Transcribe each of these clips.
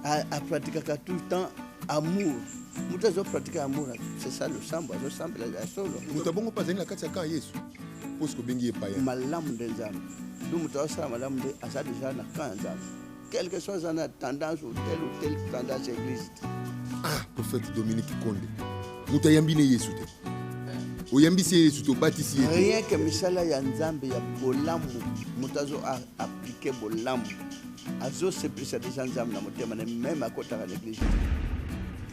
à pratiquer tout le temps amour. Muta zo pratiquer amour, c'est ça le samba, zo samba la solo. Muta bongo pas na kati ya kan Yesu. Parce que bengi pa ya. Malamu de nzambe. Nous muta sa malamu de asa déjà na kan nzambe. Quelque chose en a tendance ou telle tendance église. Ah, prophète Dominique Konde. Muta yambine Yesu te. Oyambi si Yesu to batisi Yesu. Rien que misala ya nzambe ya bolamu, muta zo appliquer bolamu. Azo se prisa déjà nzambe na motema même à côté de l'église.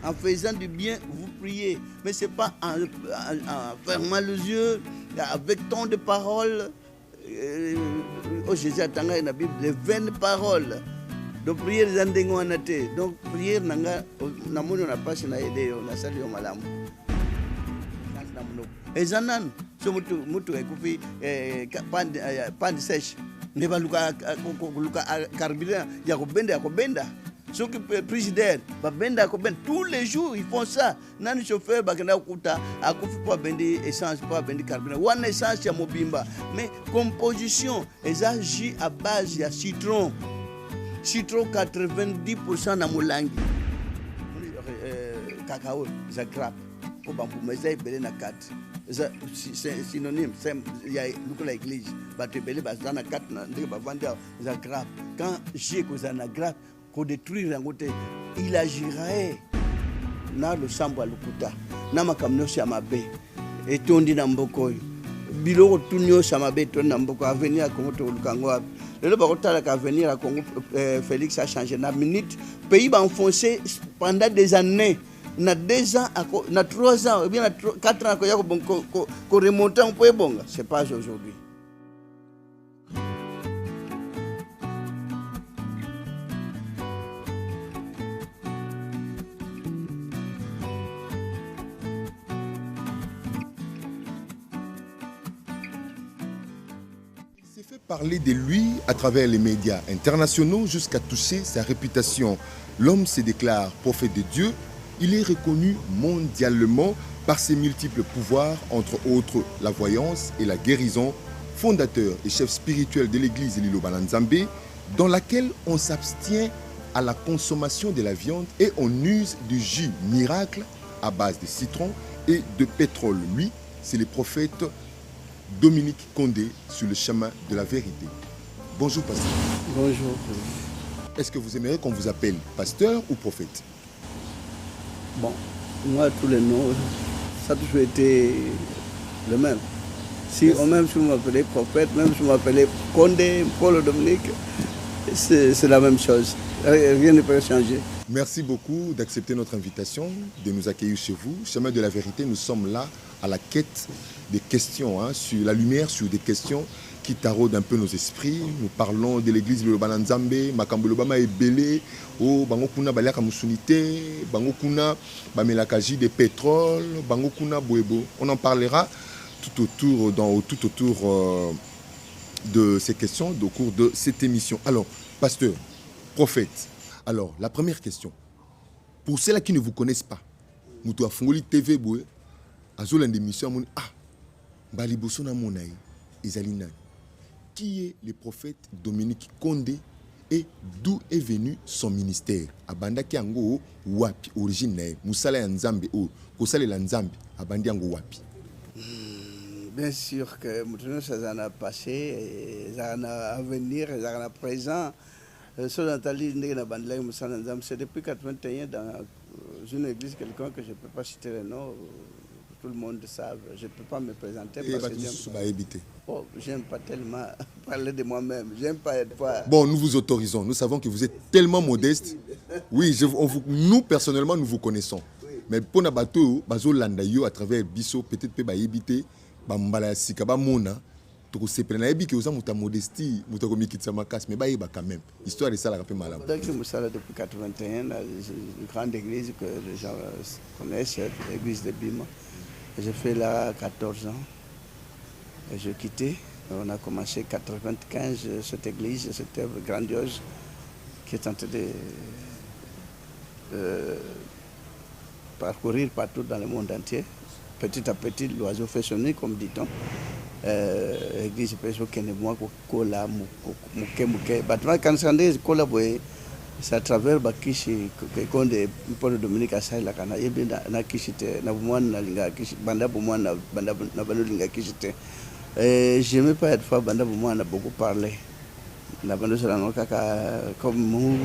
En faisant du bien, vous priez. Mais ce n'est pas en fermant les yeux, avec tant de paroles. Oh, Jésus attend dans la Bible les vaines paroles. Donc, prière, donc, prière, on n'a pas aidé, on a salué au malam. Et Zanan, ce mutu ekufi pan sèche. Ne va luka carburant, yakobenda. Ceux qui président, tous les jours ils font ça. Nani chauffeur bakenda kuta akufi pour vendre essence pour vendre carburant. One essence ya mobimba. Mais composition, ils agissent à base de citron. Citron 90% na mulangi. Cacao, ça grappe. Pour bambu, mais ça est belé na 4. C'est synonyme, c'est l'église. Quand j'ai causé la grappe, pour détruire il agirait dans le sambo à l'ukuta, dans ma camion sur ma baie, et tourné dans Mboko. Bilo tunyo samabe tourné dans Mboko, à venir à Congo Lukango. Le barotal à venir à Congo, Félix a changé la minute. Pays va enfoncer pendant des années. Na 2 ans, na 3 ans, ou bien na 4 ans, qu'on remonte un peu bon. C'est pas aujourd'hui. Il s'est fait parler de lui à travers les médias internationaux jusqu'à toucher sa réputation. L'homme se déclare prophète de Dieu. Il est reconnu mondialement par ses multiples pouvoirs, entre autres la voyance et la guérison, fondateur et chef spirituel de l'église Liloba Nzambe, dans laquelle on s'abstient à la consommation de la viande et on use du jus miracle à base de citron et de pétrole. Lui, c'est le prophète Dominique Condé sur le chemin de la vérité. Bonjour pasteur. Bonjour. Est-ce que vous aimeriez qu'on vous appelle pasteur ou prophète? Bon, moi, tous les noms, ça a toujours été le même. Si même si vous m'appelez prophète, même si vous m'appelez Condé, Paul Dominique, c'est la même chose. Rien ne peut changer. Merci beaucoup d'accepter notre invitation, de nous accueillir chez vous. Chemin de la vérité, nous sommes là à la quête des questions, sur la lumière sur des questions qui taraudent un peu nos esprits. Nous parlons de l'église de Nzambe, Makambo Lobama est belé, bango kuna baliaka musunité, bango kuna bamelakaji de pétrole, bango kuna boebo. On en parlera tout autour de ces questions au cours de cette émission. Alors, pasteur, prophète, alors la première question. Pour ceux-là qui ne vous connaissent pas, Moutou Fongoli TV Boué, Azolan d'émission, Bali Bosona Monaï, Ezalina. Qui est le prophète Dominique Condé et d'où est venu son ministère? Abanda ki ango wapi origine Musala Nzambe o Kosale la Nzambe abandi ango wapi? Bien sûr que maintenant ça en a passé, ça en a à venir, ça en a présent. Ce Nathalie Musala Nzambe, c'est depuis 81 dans une église quelqu'un que je ne peux pas citer le nom. Tout le monde savent. Je ne peux pas me présenter parce que j'aime pas tellement parler de moi-même. J'aime pas être... Bon, nous vous autorisons. Nous savons que vous êtes tellement modeste. Oui, nous, personnellement, nous vous connaissons. Oui. Mais pour nous, à travers Bisso, peut-être que vous Bambala Sikaba Mona, tu sais, que vous avez une modestie, vous avez mais quand même. L'histoire est ça, la rappelle malade. Depuis 81, une grande église que les gens connaissent, l'église de Bima. J'ai fait là 14 ans et j'ai quitté. On a commencé en 1995 cette église, cette œuvre grandiose qui est en train de parcourir partout dans le monde entier. Petit à petit, l'oiseau fait son nid, comme dit-on. L'église peut se kola muke. Bâtiment quand c'est kola boy c'est à travers bakishi konde Paul Dominique Asaila kana yebi na kishite na mwana linga kishi banda mwana banda na bando linga kishite j'aimais pas être fois banda mwana beaucoup parler na bando sala no kaka comme mou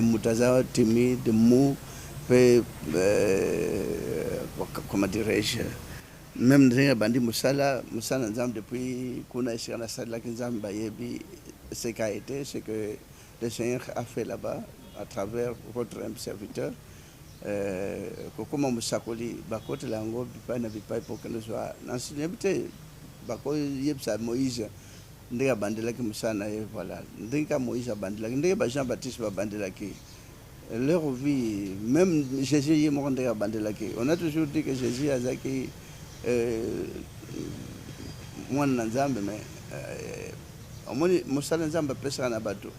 mutaza timide mou pe comment dirais-je même dans bandi musala nzam depuis kuna ishana sala kinzam bayebi ce qu'a été ce que le Seigneur a fait là-bas à travers votre serviteur. Comment Moussakoli, Bakote Lango, Bipa na Bipa pour que nous soit. N'enseignez Bako Yepsa Moïse, Ndega Bandelaki Moussana, voilà. Ndega Moïse Bandelaki, Ndega Jean-Baptiste Bandelaki. Leur vie, même Jésus est mort Ndega Bandelaki. On a toujours dit que Jésus a zaki moi Nanzambe, mais Moussa Nanzambe pesa na bateau.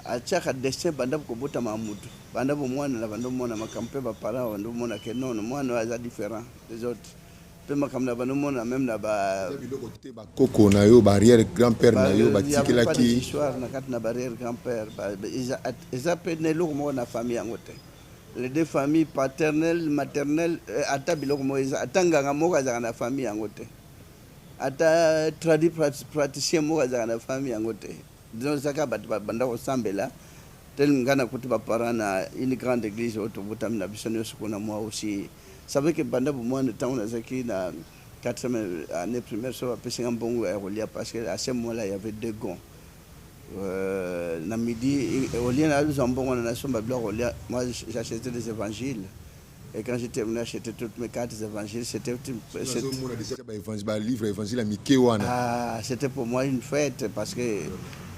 Achaka destin banda kobota mamutu banda bo mwana la banda mona makampe ba para banda mona ke non mwana wa différent des autres pe makamna banda mona même na ba koko na yo barrière grand-père na yo batikela ki histoire na kat na barrière grand-père ils appellent ne lo mo na famille angote les deux familles paternelle maternelle ata biloko mo atanga nga mo ka na famille angote ata praticien mo ka na famille angote. Disons que banda osambela tel ngana kuti bapara na une grande église autobutam na bisonyo sukuna moi aussi ça veut que banda bu moi temps na zaki na 4e année primaire so apesi ngambongo ya rolia parce que à ce moment-là il y avait deux gons na midi rolia na zambongo na somba blanc rolia moi j'achetais des évangiles et quand j'étais venu acheter toutes mes cartes évangiles c'était pour moi une fête parce que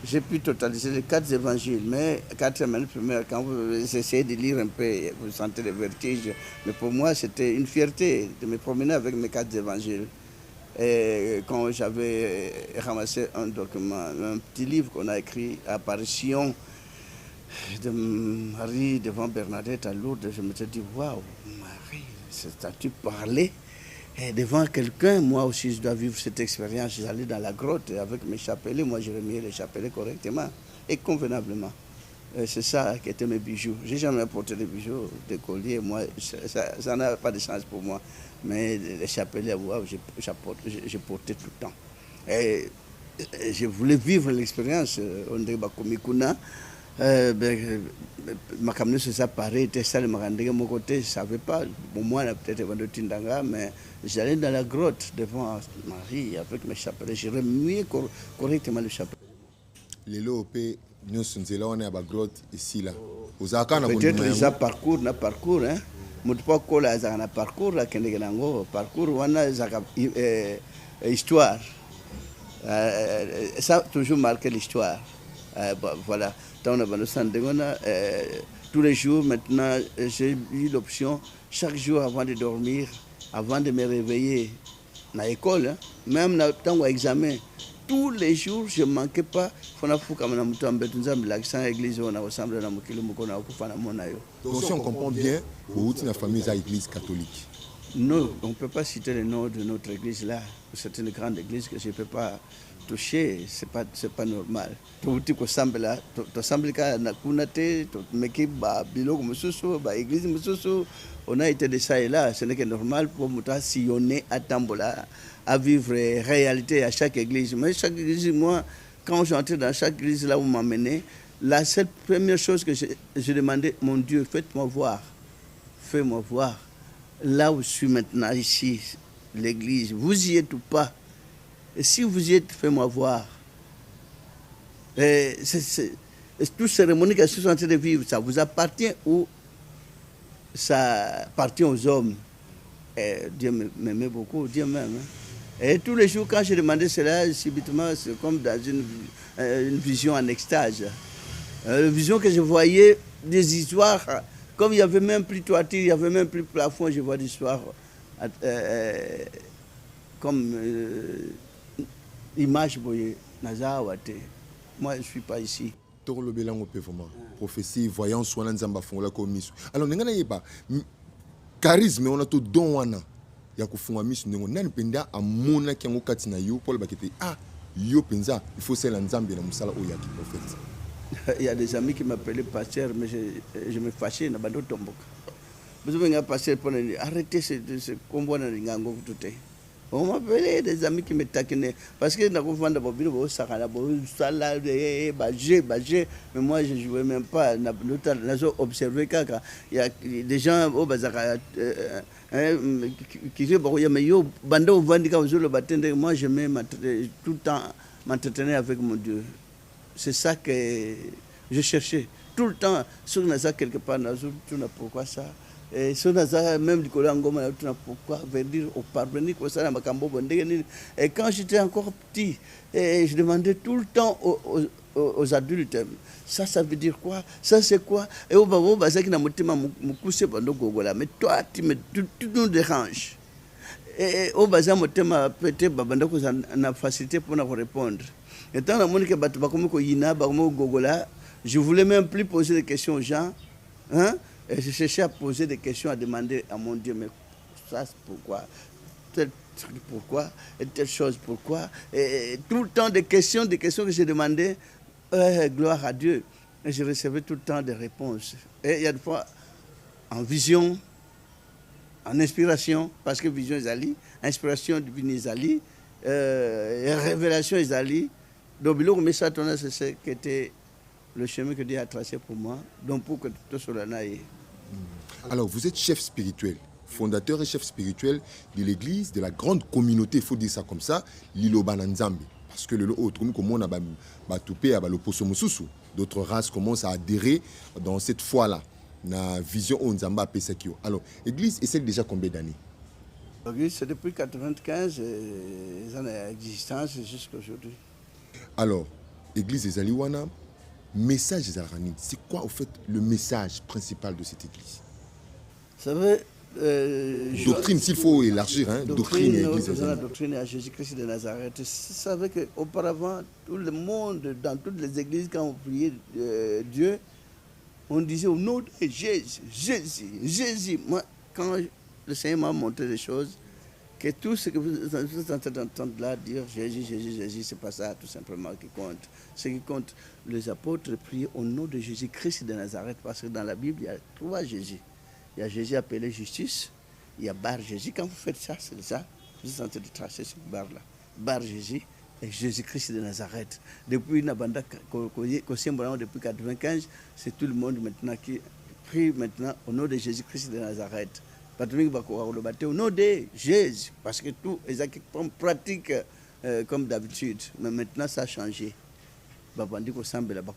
j'ai pu totaliser les 4 évangiles, mais 4e année primaire, quand vous essayez de lire un peu, vous sentez le vertige. Mais pour moi, c'était une fierté de me promener avec mes 4 évangiles. Et quand j'avais ramassé un document, un petit livre qu'on a écrit, Apparition de Marie devant Bernadette à Lourdes, je me suis dit, waouh, Marie, as-tu parlé et devant quelqu'un? Moi aussi, je dois vivre cette expérience. J'allais dans la grotte avec mes chapelets. Moi, je remuais les chapelets correctement et convenablement. C'est ça qui était mes bijoux. J'ai jamais porté des bijoux, des colliers. Moi, ça n'a pas de sens pour moi. Mais les chapelets, wow, j'ai porté tout le temps. Et je voulais vivre l'expérience. On dirait Bakomikuna. Ma caméra se séparait, était ça, le marandé, mon côté, je ne savais pas. Pour moi, peut-être vendu Tindanga, mais j'allais dans la grotte devant Marie avec mes chapelets. Je remuais correctement le chapelet. Les lopes, nous sommes là, on est à la grotte ici, là. Peut-être déjà parcours, hein. Je pas coller à parcours, là, parcours, on a histoire. Ça a toujours marqué l'histoire. Voilà. Tous les jours, maintenant, j'ai eu l'option, chaque jour avant de dormir, avant de me réveiller, à l'école, hein, même dans l'examen, tous les jours, je ne manquais pas. Donc si on comprend bien, vous êtes une famille à l'église catholique. Non, on ne peut pas citer le nom de notre église là. C'est une grande église que je ne peux pas toucher, c'est pas normal. On a été de ça et là, ce n'est que normal pour nous sillonner à Tambola, à vivre réalité à chaque église. Mais chaque église, moi, quand j'entrais dans chaque église là où m'amenait, la seule première chose que je demandais, mon Dieu, faites-moi voir, fais-moi voir. Là où je suis maintenant, ici, l'église, vous y êtes ou pas? Et si vous y êtes, faites-moi voir. Toute cérémonie que je suis en train de vivre, ça vous appartient ou ça appartient aux hommes? Et Dieu m'aimait beaucoup, Dieu m'aime. Hein. Et tous les jours, quand je demandais cela, subitement, c'est comme dans une vision en extase. Une vision que je voyais des histoires. Comme il n'y avait même plus toiture, il n'y avait même plus plafond, je vois des histoires comme image boye Nazawate. Moi, je ne suis pas ici. Prophétie, voyance, alors, nous avons charisme, on a tout don. Il y a un mission, on a un penda à mon qui a un katina yo, Paul Bakete. Ah, yo penza, il faut c'est l'ensemble de la musala ou yaki prophète. Il y a des amis qui m'appelaient pasteur, mais je me fâchais, na bando tomboka. Vous avez un pasteur pour arrêter ce combat dans les gangs tout. On m'appelait des amis qui me taquinaient. Parce que dans le fond, mais moi je ne jouais même pas. J'ai observé qu'il y a des gens qui disent moi je mets tout le temps m'entretenir avec mon Dieu. C'est ça que je cherchais. Tout le temps, si on a ça quelque part, pourquoi ça? Et si on a ça, même du côté Angoma, pourquoi venir au parvenir comme ça, et quand j'étais encore petit, je demandais tout le temps aux adultes, ça veut dire quoi? Ça c'est quoi? Et au bas, mais toi, tu nous déranges. Et au bas, peut-être, na facilité pour nous répondre. Et tant que je ne voulais même plus poser des questions aux gens. Hein? Et je cherchais à poser des questions, à demander à mon Dieu, mais ça c'est pourquoi? Tel truc pourquoi? Et telle chose pourquoi? Et tout le temps des questions que j'ai demandées. Gloire à Dieu. Et je recevais tout le temps des réponses. Et il y a des fois, en vision, en inspiration, parce que vision est allée, inspiration divine est allée, révélation est allée. Donc, le message c'est ce qui était le chemin que Dieu a tracé pour moi, donc pour que tout cela n'aille. Alors, vous êtes chef spirituel, fondateur et chef spirituel de l'église, de la grande communauté, il faut dire ça comme ça, Liloba Nzambe. Parce que d'autres races commencent à adhérer dans cette foi-là, dans la vision de Nzamba Pesakio. Alors, l'église essaie déjà combien d'années? L'église, c'est depuis 1995, ils ont existence jusqu'à aujourd'hui. Alors, l'église des Aliwana, message des Alranim, c'est quoi au fait le message principal de cette église? Vous savez, doctrine, s'il faut élargir, hein, doctrine et église. La doctrine à Jésus-Christ de Nazareth. Vous savez qu'auparavant, tout le monde, dans toutes les églises, quand on priait Dieu, on disait au nom de Jésus, Jésus. Moi, quand le Seigneur m'a montré des choses, que tout ce que vous êtes en train d'entendre là, dire Jésus, c'est pas ça tout simplement qui compte. Ce qui compte, les apôtres priaient au nom de Jésus-Christ de Nazareth, parce que dans la Bible, il y a 3 Jésus. Il y a Jésus appelé justice, il y a Bar Jésus. Quand vous faites ça, c'est ça, vous êtes en train de tracer ce bar-là. Bar Jésus et Jésus-Christ de Nazareth. Depuis Nabanda, depuis 1995, c'est tout le monde maintenant qui prie maintenant au nom de Jésus-Christ de Nazareth. Au nom de Jésus, parce que tout est pratique comme d'habitude. Mais maintenant, ça a changé. On va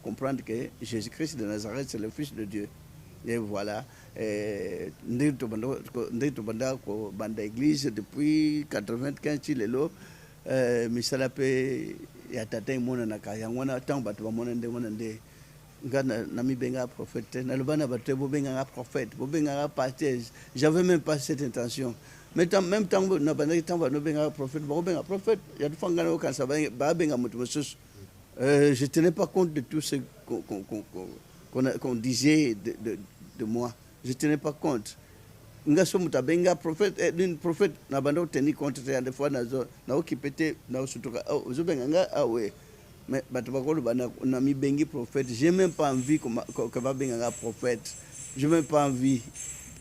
comprendre que Jésus-Christ de Nazareth, c'est le Fils de Dieu. Et voilà. Banda église depuis 95 chilelo misala pe ya tata imona nakayangwana tant batu bamona nde ngana nami benga prophète na lobana batu bo benga prophète bo benga pasteur. J'avais même pas cette intention, mais en même temps na banda tant ba no benga prophète bo benga prophète ya fangana au kansa ba benga mutu mosus. Je tenais pas compte de tout ce qu'on disait de moi. Je ne tenais pas compte. Nga somu tabenga prophète prophète na bando tenir compte des fois na occupé na sutuka zo benga nga awe mais batu bakolo bana na mi bengi prophète. J'ai même pas envie que va benga nga prophète. J'ai même pas envie.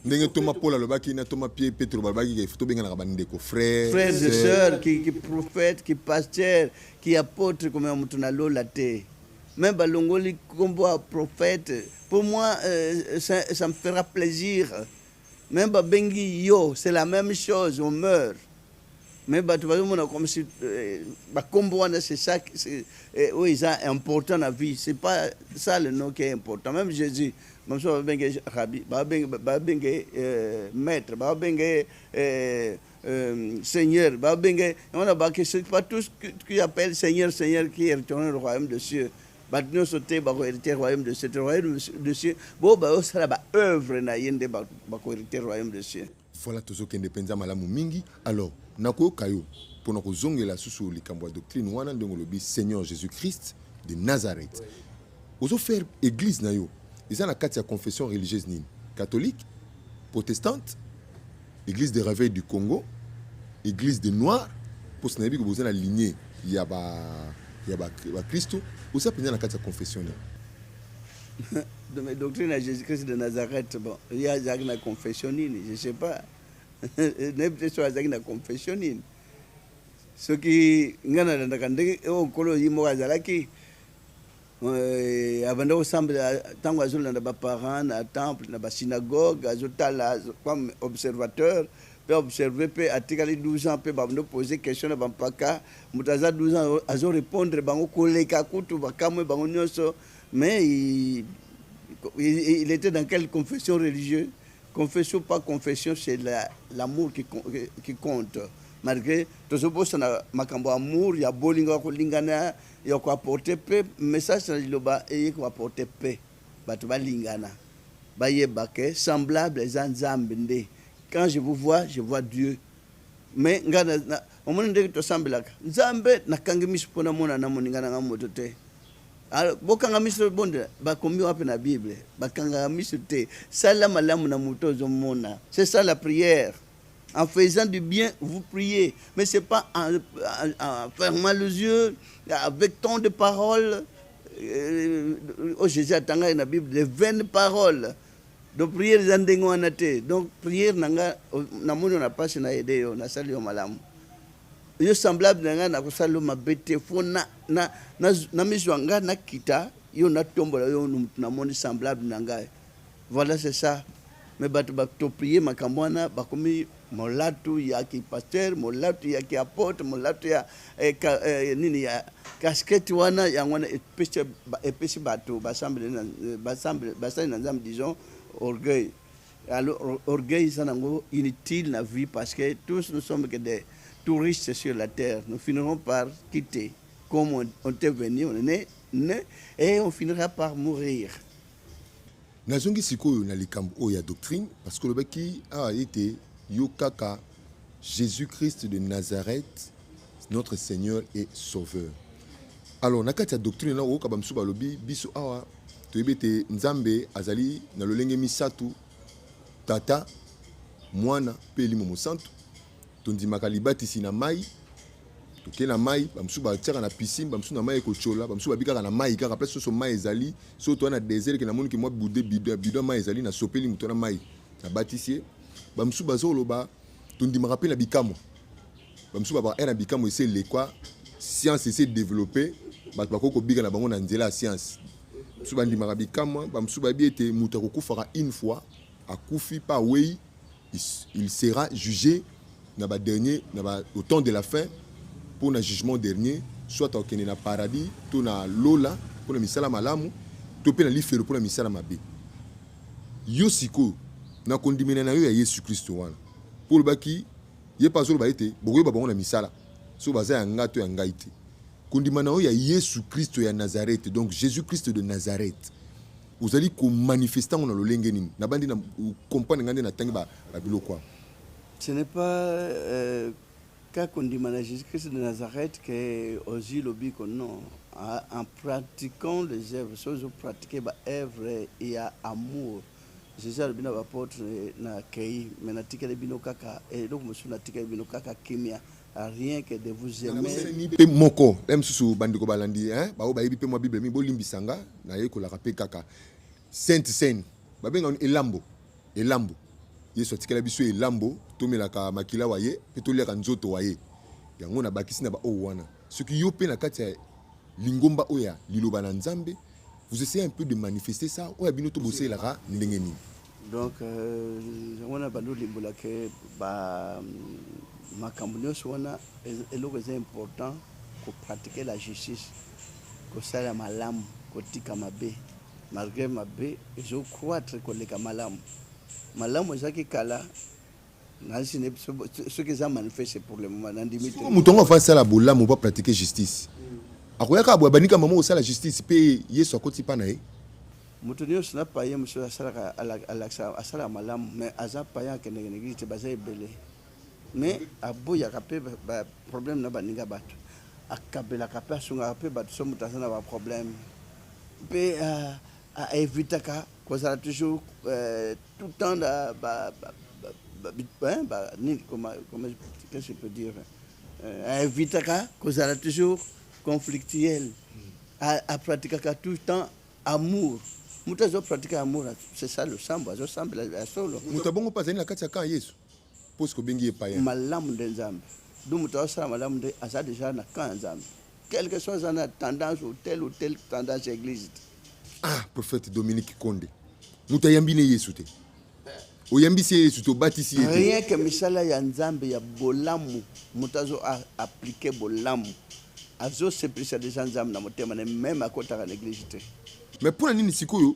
Ndenge Thomas Paul alobaki na Thomas Pierre Petro balobaki ke photo benga na bande ko frères et sœurs qui prophète, qui pasteur, qui apôtre comme mutu na lola te. Même balongoli kombo prophète. Pour moi, ça me fera plaisir. Même Bengi Yo, c'est la même chose, on meurt. Mais comme si c'est ça c'est important dans la vie. Ce n'est pas ça le nom qui est important. Même Jésus, même si Bengi Rabbi, Bengi Maître, Bengi Seigneur, c'est pas tout ce qu'il appelle Seigneur qui est retourné au royaume de cieux. Maintenant, sauter le royaume de cieux. Le royaume de cieux, c'est la œuvre na yende le royaume de cieux. Voilà tout ce qui est indépendant malamu mingi. Alors, nako kayo pour nous zongela sous les cambois doctrine wana ndongo lobi Seigneur Jésus-Christ de Nazareth. Ozo faire église na yo. Ils ont la carte de confession religieuse nine. Catholique, protestante, église des réveils du Congo, église des Noirs, pour ce que vous avez la lignée, il y a Christo. Vous avez la carte de confession. de mes doctrines à Jésus-Christ de Nazareth, bon, il y a la confession, je ne sais pas. N'importe sur la confession. Ce qui, avant d'ensemble, tant que nous avons parents, na temple, na synagogue, comme observateur, peut observer, peut attirer 12 ans, peut nous poser question, na bampaka, mutaza 12 ans, azo répondre, bango koleka kutu, bakamwe, bango nyoso, mais il était dans quelle confession religieuse? Confession, pas confession, c'est l'amour qui compte. Malgré tout ce que na makambo amour, il y a bolinga kolingana, il y a quoi apporter paix, message na liloba et quoi apporter paix. Batu ba lingana. Ba yebake semblable les nzambe. Quand je vous vois Dieu. Mais ngana au moment de to sambelaka. Nzambe na kangimisu pona mona na moningana ngamoto te. Bokanga miso bonde bakomi wapi na Bible. Bakanga miso te. Sala malamu na moto zomona. C'est ça la prière. En faisant du bien, vous priez. Mais ce n'est pas en fermant les yeux, avec tant de paroles. Jésus a dans la Bible des vaines paroles. Donc, prière, donc, prière, n'a pas aidé, on a salué au malam. Il est semblable na kusalo mabete fo na miswanga na kita yo na tombola yo na moni semblable nanga. Voilà, c'est ça. Mais batu prier makamwana bakomi molatu ya ki pasteur, molatu ya ki apôtre, molatu ya nini ya casquette wana ya wana epesi batu basamble na nzambe, disons orgueil. Alors orgueil ça nango inutile na vie parce que tous nous sommes que des touristes sur la terre. Nous finirons par quitter comme on est venu, on est né et on finira par mourir. Nazongi sikoyo na likambo oya doctrine parce que le baki a été Yokaka Jésus-Christ de Nazareth, notre Seigneur et Sauveur. Alors nakati ya doctrine na oka bamsuba lobi biso awa toyebete Nzambe azali na lolenge misatu tata mwana pe limo santu tondimaka libatisi na mai toke na mai bamsuba tiaka na piscine bamsu na mai ko chola bamsuba bikaka na mai kaka place so mai ezali so to na désert ke na moni ke moi budé bidon mai ezali na sopeli muto na mai na bâtisier bamsuba zoloba tondimaka pe na bikamo bamsuba ba na bikamo essayer le quoi science essayer développer ba ko bika na bango na nzela science bamsuba ndimaka bikamo bamsuba bi ete muto ko kufaka une fois akufi pa wei il sera jugé na ba dernier na ba au temps de la fin pour un jugement dernier, soit au na paradis, tout na lola pour le misala malamu, tout pe na lifero pour le misala mabe. Yo siko na kondimena na yo ya Yesu Kristo wana. Pour le baki, ye pas zo ba ete, bogo ba bango na misala. So baza ya ngato ya ngaite. Kondimena yo ya Yesu Kristo ya Nazareth, donc Jésus Christ de Nazareth. Vous allez ko manifestant na lolenge nini. Na bandi na comprendre ngande na tangi ba biloko. Ce n'est pas quand on dit Jésus-Christ de Nazareth que aussi le but non en pratiquant les œuvres, si vous pratiquez les œuvres il y a amour. Jésus a bien apôtre na kei mais na tika le bino kaka et donc monsieur na tika le bino kaka kimia rien que de vous aimer. Pe moko même sous bandiko balandi hein ba o ba yebi pe mo Bible mi bo limbisanga na ye ko la rapé kaka sainte scène ba benga elambo Yesu atikala biso elambo tomelaka makila waye pe toliaka nzoto waye yango na bakisi na ba o wana ce qui yo pe na kati ya lingomba oya liloba na Nzambe vous essayez un peu de manifester ça oya bino to bosser la ndenge nini. Donc on a bando limbola ke ba makambo nyonso wana eloko c'est important pour pratiquer la justice ko sala malamu ko tika mabe malgré mabe je crois très koleka malamu malamu ezaki kala na sine ce que ça manifeste pour le moment ndimite mutongo fa sala bolamu pas pratiquer justice akoyaka bo banika mama osala justice pe Yesu akoti pa na ye mutonio sina pa ye monsieur asala asala malamu mais aza pa ya ke négligé baza ebele mais aboya kapé problème na baninga bato akabela kapé sunga kapé bato so mutasa na ba problème pe a éviter ka kozala toujours tout le temps comment qu'est-ce que je peux dire à éviter ka kozala toujours conflictuel à pratiquer tout le temps amour moto azopratika amour, c'est ça le sambo, azosambela ya solo. Moto abongo pas azali na kati ya kan Yesu parce que bengi païen. Malamu nde nzambe. Donc moto azosala malamu nde aza déjà na kan nzambe. Quelle que soit sa tendance ou telle tendance église. Ah, prophète Dominique Konde. Moto ayambi ne Yesu te. Oyambisi Yesu to batisi ete. Rien que misala ya nzambe ya bolamu, moto azo appliquer bolamu. Azo seprisha déjà nzambe na motema même à côté de l'église. Mais pour nini sikoyo,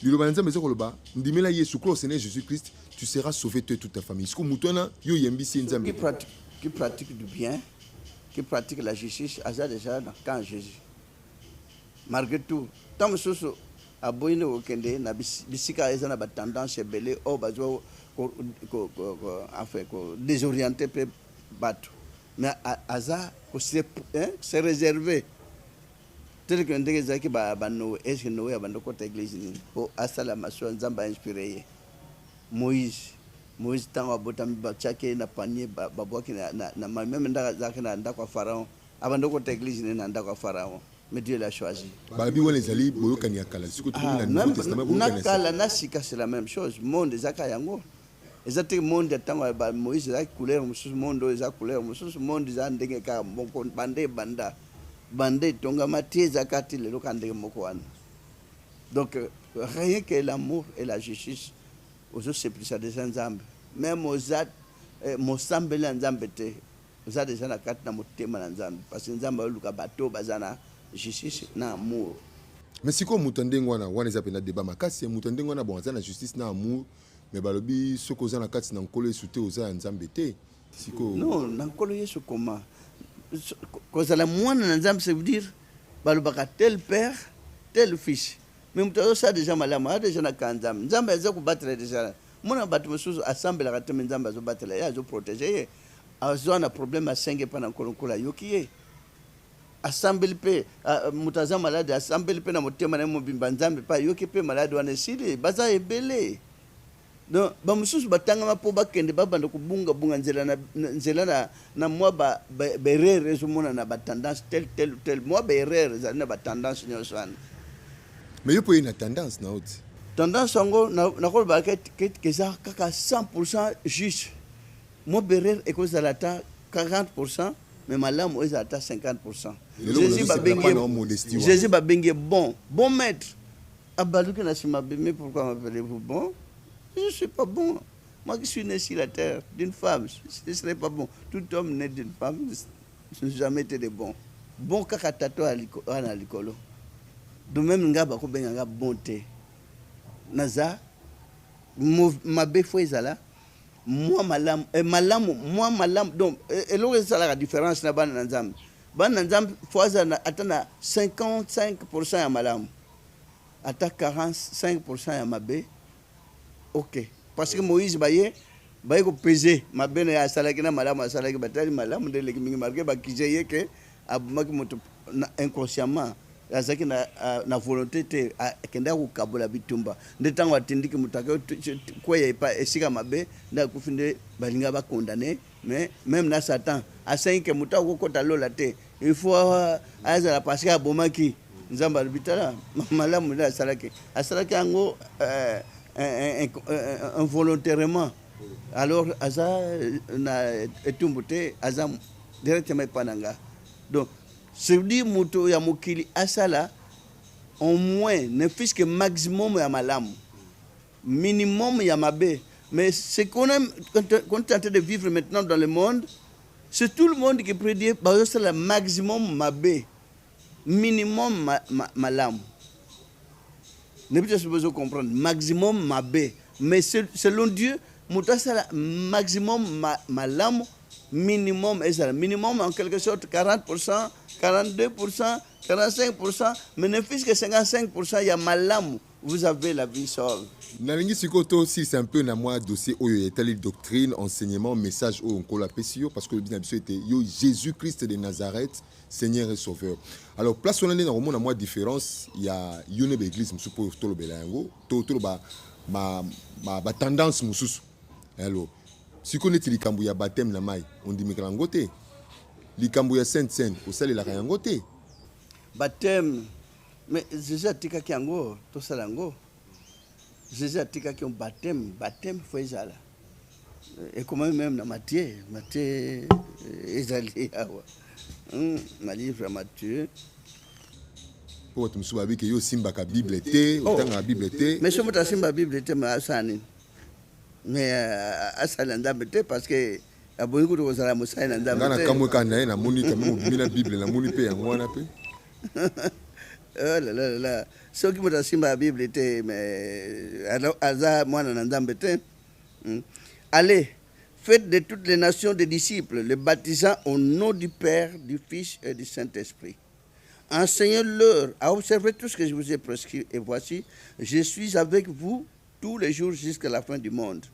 liloba nzambe ezokoloba, ndimela Yesu Christ, Seigneur Jésus-Christ, tu seras sauvé toi et toute ta famille. Siko mutona yo yambisi nzambe. Qui pratique du bien, qui pratique la justice, aza déjà dans quand Jésus. Malgré tout, tant que a boyine okende na bisika eza na ba tendance belé o bazo ko désorienter pe bato. Mais aza ko c'est réservé. Tel que ndenge zaki ba no est-ce que Noé abando côté église ni po asala maso nzamba inspiré Moïse tango abotambi ba chake na panier babwaki na même ndaka zaki na ndako Pharaon abando côté église ni na ndako Pharaon. Mais Dieu l'a choisi. Babi wale zali boyokani ya kala. Siko tukuni na Nouveau Testament boyokani. Na kala na sika c'est la même chose. Monde ezaka yango. Ezate monde tango ba Moïse za couleur mususu monde eza couleur mususu monde za ndenge ka moko bande tonga matie zakati le lokande moko wana. Donc rien que l'amour et la justice aux autres c'est plus ça des nzambe. Même aux autres mosambela nzambe te. Aux autres déjà na kati na motema na nzambe parce que nzambe luka bato bazana justice na amour. Mais si comme mutandengwa na wana zapena débat makasi mutandengwa na bonza na justice na amour mais balobi soko za na kati na nkolo esute oza nzambe te. Siko non na nkolo yesu comment cause la mwana na nzambe ça veut dire balobaka tel père tel fils. Mais muto ça déjà malama déjà na kanzambe nzambe aza ko battre déjà mona batu mususu assemble la kate nzambe azo battre ya azo protéger azo na problème a 5 pa na nkolo kola yokiye. Assemble pe mutaza malade assemble pe na motema na mobimba nzambe pa yoki pe malade wana sili baza ebele donc ba mususu batanga mapo bakende babanda kubunga nzela na mwa ba berere zomona na ba tendance tel mwa berere za na ba tendance nyoso wana. Mais yo po une tendance na oti tendance ngo na ko ba que ça kaka 100% juste mwa berere e cause la ta 40%. Mais malamu est à 50%. Jésus va bengue bon maître. Abaluki na sima mais pourquoi m'appelez-vous bon? Je ne suis pas bon. Moi qui suis né sur la terre d'une femme, ce ne serait pas bon. Tout homme né d'une femme, je n'ai jamais été de bon. Bon kaka tato à l'icolo. De même nga ba ko benga nga bonté. Naza mabe fo ezala. Moi malam donc et là c'est la différence na bana nzambe fois na atana 55% ya malam ata 45% ya mabe. OK parce que Moïse baye ko peser mabe na salaki na malam salaki batali malam de le mingi marqué ba kijeye que abumaki moto inconsciemment azaki na volonté te akenda kukabola bitumba ndetango atindiki mutaka kweye pa esika mabe nda kufinde balinga ba condamné mais même na Satan a 5 mutaka kokota lola te il faut azala parce que abomaki nzamba bitala malamu la salaki ango involontairement alors aza na etumbuté aza directement pananga donc c'est dire moto ya mokili asala au moins ne fiche que maximum ya malamu minimum ya mabe. Mais ce qu'on est en train de vivre maintenant dans le monde, c'est tout le monde qui prédit c'est le maximum mabe minimum malamu. Ne peut pas comprendre maximum mabe, mais selon Dieu moto asala maximum malamu minimum est ça minimum en quelque sorte 40%, 42%, 45%, mais ne fiche que 55% il y a malamu, vous avez la vie sauve. Nalingi sikoto aussi c'est un peu na moi dossier oyo etali doctrine, enseignement, message oyo on la pesio parce que le bien était yo Jésus-Christ de Nazareth, Seigneur et Sauveur. Alors place on est dans na moi différence, il y a yone be église musupo tolo belango, to ba tendance mususu. Alors si on est likambu ya baptême na mai on dit mikrango te likambu ya sainte au sel la yango te baptême mais Jésus atikaki yango tosala yango. Jésus atikaki un baptême faut ezala. Et comment même dans Matthieu ezali awa. Ma livre Matthieu. Po tu msubabi ke yo simba ka Bible te, otanga Bible te. Mais je me simba Bible te ma asani. Mais asala ndambe te parce que aboyi ko kozala mosala ndambe te. Ngana kamwe kana na moni quand même bimina Bible na moni pe yango wana pe. Oh là là là. Ce qui me simba la Bible était mais aza mwana na ndambe te. Allez, faites de toutes les nations des disciples, les baptisant au nom du Père, du Fils et du Saint-Esprit. Enseignez-leur à observer tout ce que je vous ai prescrit. Et voici, je suis avec vous tous les jours jusqu'à la fin du monde.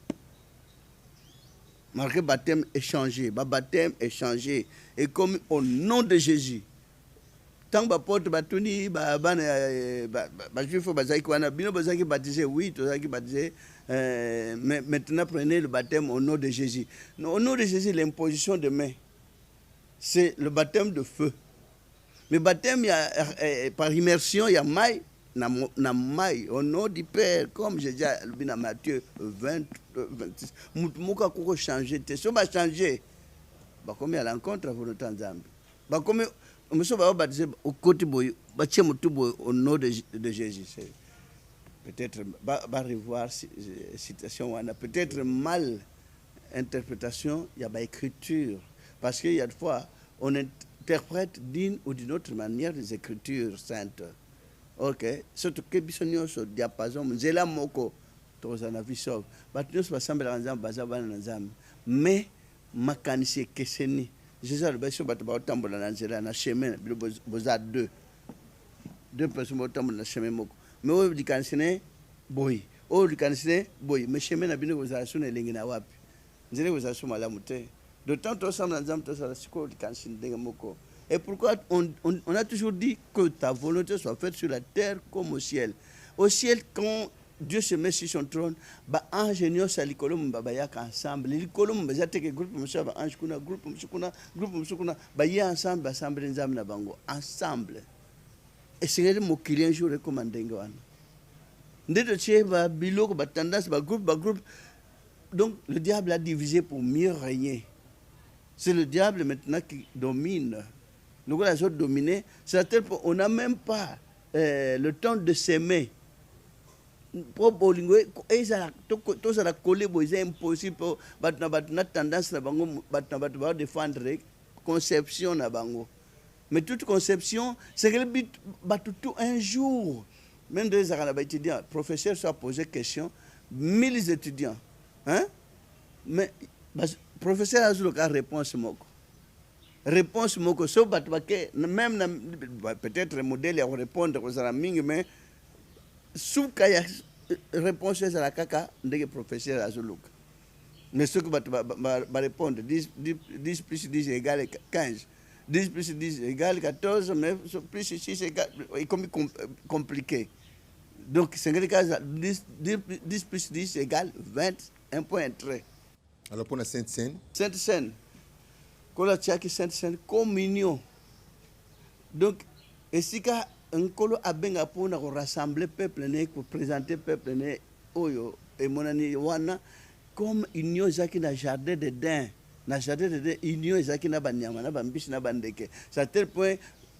Marqué baptême échangé. Baptême échangé. Et comme au nom de Jésus. Tant que porte batuni juif bazaki wana bino bazaki baptisé oui tozaki baptisé mais maintenant prenez le baptême au nom de Jésus. Au nom de Jésus l'imposition de main c'est le baptême de feu. Mais baptême il y a par immersion il y a maille na maille au nom du Père comme j'ai dit à Matthieu 26 muka koko changer te so ba changer ba comme à l'encontre à volonté nzambe ba comme monsieur va baptiser au côté boy bâtir au nom de Jésus. Peut-être va revoir citation on a peut-être mal interprétation il y a pas écriture parce qu'il y a des fois on interprète d'une ou d'une autre manière les écritures saintes. OK, surtout que bisonio so diapason nzela moko tozana visov batnos basambela nzambe bazabana nzambe mais makanisi keseni Jésus le baisho bato ba tambola na nzela na chemin boza deux personnes ba tambola na chemin moko mais o dikansene boy o dikansene boy mais chemin na bino boza suna elengi na wapi nzela boza suma la mute d'autant to sam na nzambe to sala siko dikansene denga moko. Et pourquoi on a toujours dit que ta volonté soit faite sur la terre comme au ciel. Au ciel, quand Dieu se met sur son trône, bah ingénieur ça likolom bah yak ensemble. Likolom bah zate que groupe monsieur bah ange kuna groupe monsieur kuna bah y ensemble bah ensemble nzam na bango ensemble. Et c'est le mot qui un jour recommandé ngwana. Ndето tché bah biloko bah tendance bah groupe. Donc le diable a divisé pour mieux régner. C'est le diable maintenant qui domine. Nous avons les dominé, c'est-à-dire qu'on n'a même pas le temps de s'aimer. Pour bolingo, ils ont collé, c'est impossible. Batna tendance à défendre conception na bango. Mais toute conception, c'est que le but tout un jour. Même des étudiants, professeur soit posé question, 1000 étudiants, hein? Mais professeur a eu la réponse moko. Réponse moko so batbake même peut-être le modèle à répondre aux amis mais sous kaya réponse à la kaka ndege professeur azuluk mais ce que va répondre 10 plus 10 égale 15 10 plus 10 égale 14 mais plus 6 égale comme compliqué donc c'est le cas 10 plus 10 égale 20 un point trait. Alors pour la Sainte Seine Kola tchaki Sainte communion. Donc, et si ka nkolo abenga pona ko rassembler peuple né pour présenter peuple né oyo et monani wana comme union zaki na jardin de Dain na jardin de Dain union zaki na banyama na bambisi na bandeke. C'est à tel point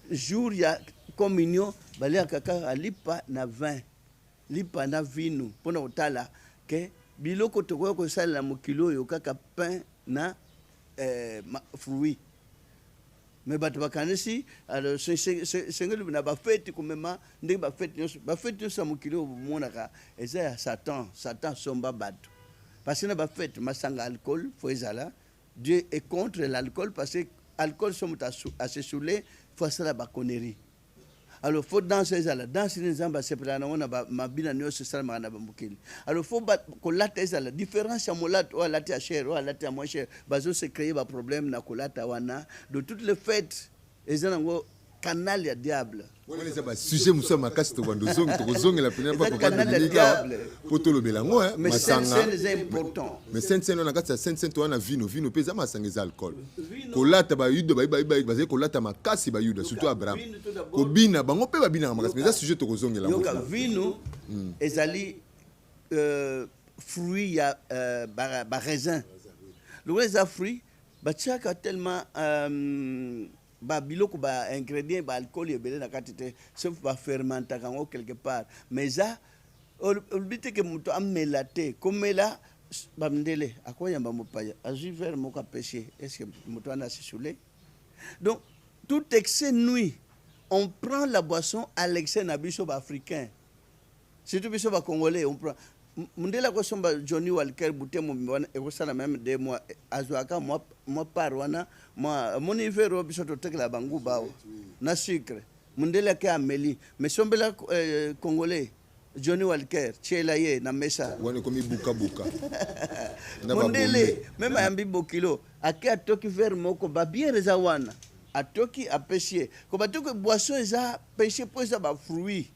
jour ya communion bali kaka alipa na vin lipa na vino pona otala ke biloko tokoyo ko sala mokilo yo kaka pain na fruits. Mais bato bakanisi alors c'est ngelu na ba fête komema ndenge ba fête ça mokilo monaka eza ya Satan somba bato parce que na ba fête masanga alcool faut ezala Dieu est contre l'alcool parce que alcool somme assez saoulé faut ça la ba connerie. Alors faut danser ça là danser les amba sepela na wana mabina nyo se sala magana ba mokili. Alors faut kolata ça la différence ya molata ou lata ya cher ou lata ya moins cher bazo se créer ba problème na kolata wana de toutes les fêtes ezango canal ya diable. Voilà ça sujet musa makasi to bando zongi la pena pas canal ya diable. Poto lo belango mais c'est important. Mais sen on a kati sen to na vino pesa masangeza alcool. Kolata ba yudo ba kolata makasi ba yudo surtout Abraham. Kobina bango pe ba bina makasi mais ça sujet to zongi la. Yoka vino ezali fruit ya ba raisin. Le raisin fruit ba tiaka tellement ba biloko ba ingrédients ba alcool ebele na katite sauf ba fermenta kango quelque part mais ça olbite ke muto amelate komela ba mndele akoyamba mopaya azu vers moka péché est-ce que muto ana sisule donc tout excès nuit on prend la boisson à l'excès na biso ba africain surtout biso ba congolais on prend mundela ko somba Johnny Walker butemo mbona ekosala même 2 mois azwaka moi par wana moi mon hiver biso to tekla bangu bao na sucre mundela ke ameli mais sombela congolais Johnny Walker chela ye na mesa wana komi buka mundele même ambi bokilo ake atoki ver moko ba bien reza wana atoki apécher ko batuko boisson eza péché pour ça ba fruit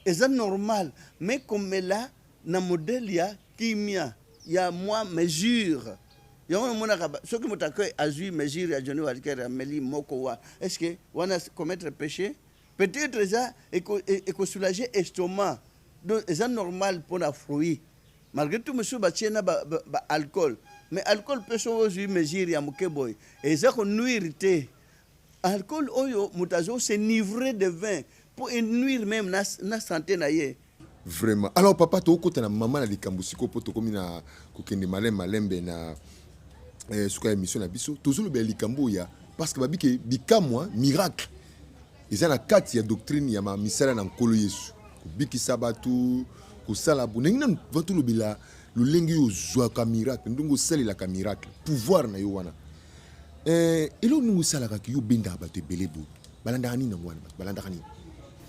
eza normal mais comme là na modèle ya kimia ya moi mesure ya mona kaba ce que motako azui mesure ya Johnny Walker ameli moko wa est-ce que wana commettre péché peut-être ça et soulager estomac donc c'est normal pour la fruit malgré tout monsieur batiena ba alcool mais alcool peut aussi mesure ya mokeboy et ça ko nuire alcool oyo mutazo c'est nivré de vin pour nuire même na santé na ye. Vraiment. Alors papa to kota na maman na likambusiko poto komi na kokende malembe na suka émission na biso tozolo be likambo ya parce que babike bikamwa miracle eza na kati ya doctrine ya ma misala na nkolo Yesu kubiki sabatu kusala bunengi na vantu lobila lulengi yo zwa ka miracle ndungo sali la ka miracle pouvoir na yo wana elo nungu sala ka yo benda bato belebo balanda ni na ngwana balanda ni.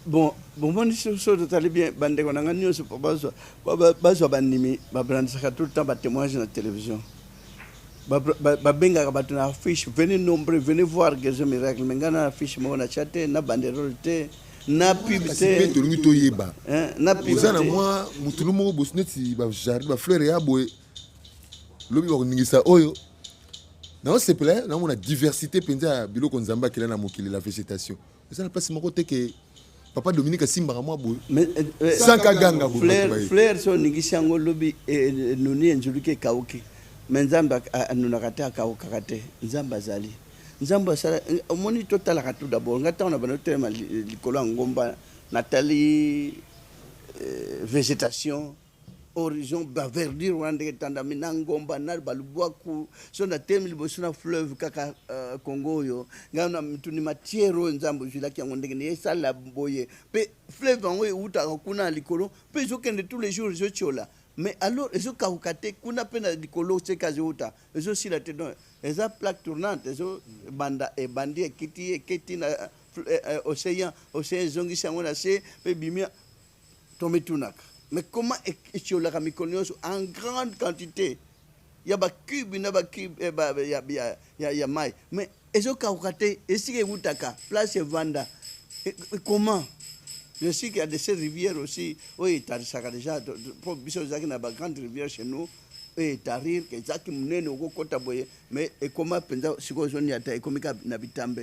Bon, bon, so totally bien. Bande on a news pour bazo banimi, babrandisaka tout le temps ba témoignage na télévision. Benga batuna affiche, venez nombreux, venez voir que miracle. Mengana affiche mo na chaté na banderole te, na publicité. Na publicité. Na moi, mutulu mo bosneti ba jardin ba fleur ya boy. Lobi ba ningisa oyo. Na on se plaît, na on a diversité penza biloko nzamba kila na mokili la végétation. Ça na place moko te que Papa Dominique Simba moi boy. Sanka ganga Flair so ningishango lobi nuni enjuluke kauki. Menzamba anunakata kaukakate. Nzamba zali. Nzamba sala moni total katu d'abord ngata on a banote ma likolo ngomba Nathalie végétation horizon ba verdure wande tanda minangomba na balubwaku so na temili bosuna fleuve kaka Congo yo ngana mtuni matiero nzambo jila ki ngonde ne sala boye pe fleuve ngwe uta kuna likolo pe zo kende tous les jours zo chola mais alors zo kaukate kuna pena likolo se kazi uta zo sila te don eza plaque tournante zo banda e bandi kiti na océan zongi sangona se pe bimia tombe tunaka. Mais comment est-ce que la myconiose en grande quantité? Il y a des cubes, il y a des cubes, il y a maille. Mais est-ce que est-ce que vous avez place Vanda? Comment? Je sais qu'il y a des rivières aussi. Oui, tu as déjà. Pour bisous, il y a une grande rivière chez nous. Oui, tu as rire, que ça qui mène au côté boye. Mais comment penser si vous avez un économique n'habitambe?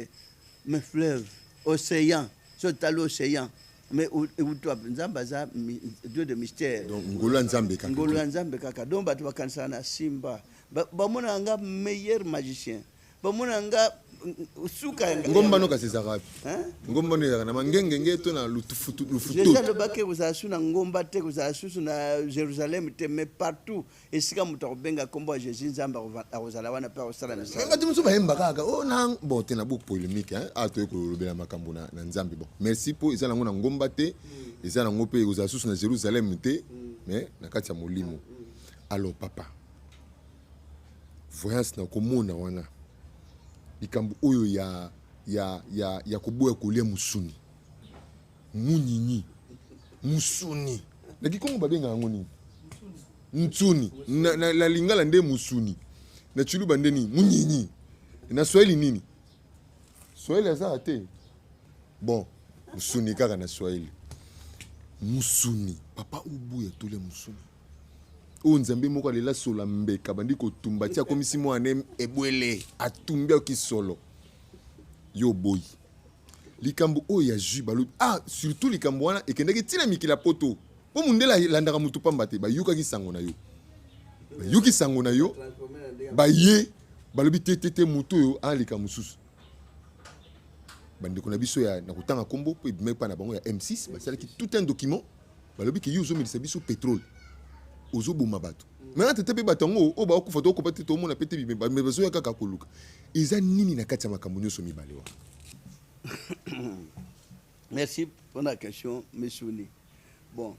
Mais fleuve, océan, c'est l'océan. Mais où tu as Nzambaza Dieu de mystère. Donc Ngolo Nzambe kaka. Ngolo Nzambe kaka. Donc batu bakansa na Simba. Ba mona nga meilleur magicien. Ba mona nga suka nga. Ngomba no ka César. Ngomba no na mangenge ngeto na lufutu. Déjà le baké vous asu na ngomba te vous asu na Jérusalem te mais partout et sika muto benga kombo Jésus Nzamba ozala wana pa osala na sa. Nga timuso ba hemba kaka. Oh na bon te na bu polémique ato ko lobela makambo na Nzambe bon. Merci pour ezala ngona ngomba te ezala ngope ozasu na Jérusalem te mais na kati ya molimo. Alors papa. Voyance na komona wana. Likambo oyo ya koboya kolia musuni. Munyinyi. Musuni. Na kikongo babenga yango nini? Mtsuni. Na lingala nde musuni. Na chuluba nde nini? Munyinyi. Na Swahili nini? Swahili asa te. Bon, musuni kaka na Swahili. Musuni, papa ubuya tole musuni. O nzambe moko alela sola mbeka bandi kotumba tia komisi mwana ebwele atumbia kisolo. Yo boy. Likambo o ya ju balo surtout likambo wana ekendeki tina mikila poto. Po mundela landaka mutu pamba te ba yuka kisango na yo. Ba yuki sango na yo. Ba ye balobi tete mutu yo alika mususu. Bande kona biso ya na kutanga kombo pe me pa na bango ya M6 ba sala ki tout un document balobi ki yuzo milisa biso pétrole. Ozo boma bato. Maintenant tete pe batango o ba okufa to kopate to mona pete bi me bezo ya kaka koluka. Eza nini na kati ya makambo nyonso mibale wa. Merci pour la question, M. Souni. Bon,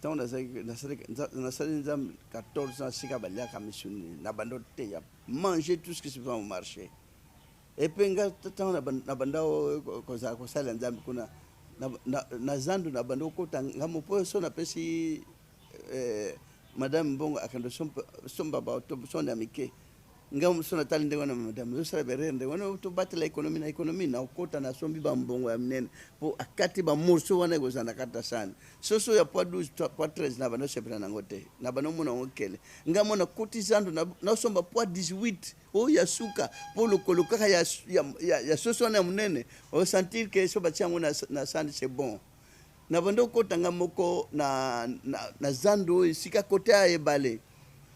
tant on a 14 ans, c'est qu'à Balia, M. Souni, n'a pas manger tout ce qui se fait au marché. Et puis, tant on a banda ko sala nzambe kuna na zandu na banda ko tanga mo po so na pesi madame Bongo akando somba ba to son amike ngam so na tali ndengona madame so bere ndengona to batela economy na ukota na sombi ba mbongo ya mnene po akati ba morso wana go zana kata sana so ya po 12 po 13 na bana sepela na ngote na bana mona ngokele ngamo na koti zandu na somba po 18 o ya suka po lokoloka ya so na mnene o sentir que so bachango na sandi c'est bon na bando kota ngamoko na zandu sika kota ya bale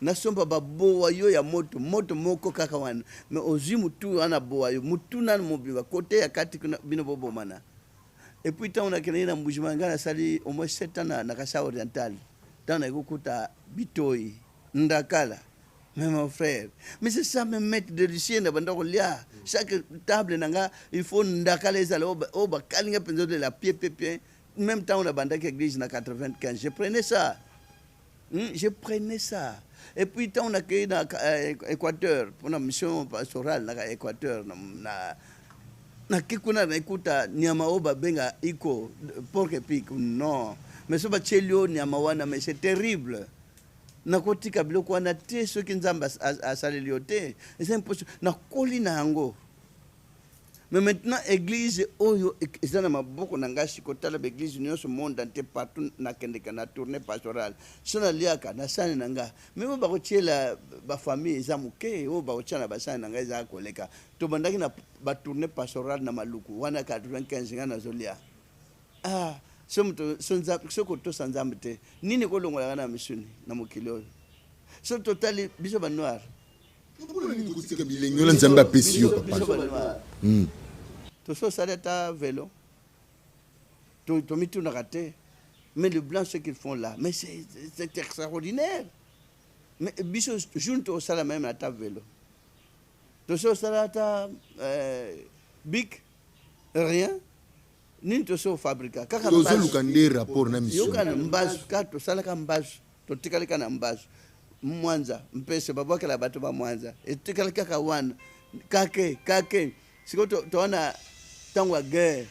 na somba baboa yo ya moto moko kaka wana me ozimu tu ana boa yo mutu na mobiba kote ya kati bino bobo mana et puis tant on a créé na mbujimanga na sali au moins 7 ans na kasa oriental tant na kukuta bitoi ndakala mais mon frère mais c'est ça même mettre de lucien na banda kolia chaque table nanga il faut ndakala ezala o ba kalinga penzo de la pied même temps on a banda église na 95 je prenais ça. Et puis, quand on a créé dans l'Équateur, pour la mission pastorale dans l'Équateur, na kikuna na ikuta nyamaoba benga iko porc épic non mais so ba chelio nyamawana mais c'est terrible na kotika biloko wana te soki nzamba asaleliote c'est impossible na kolina yango. Mais maintenant, l'église, ils ont beaucoup d'engagement côté de l'église, union ce monde entier partout na tournée pastorale. Sur la liaka, na sani nanga. Mais on va retirer la famille, ils ont mouké, on va retirer la bassane nanga, ils ont collègue. Tout le monde a tournée pastorale na maluku. On a 95 ans na zolia. Ah, ce que tout sans amité. Ni ne kolongo la na misuni na mukilo. Ce total biso ba noir. Tout ça, ça est à vélo. Tout a raté. Mais le blanc, ce qu'ils font là, mais c'est extraordinaire. Mais biso junto au salaire même à ta vélo. Tout ça, ça est à bic, rien. Ni tout ça au fabrica. Tout ça, le rapport na mission. Yo kana mbaz, kato sala ka mbaz, to tikali kana mbaz. Mwanza mpese babaka la bato ba Mwanza etikala kaka wana kake siko toona tangwa guerre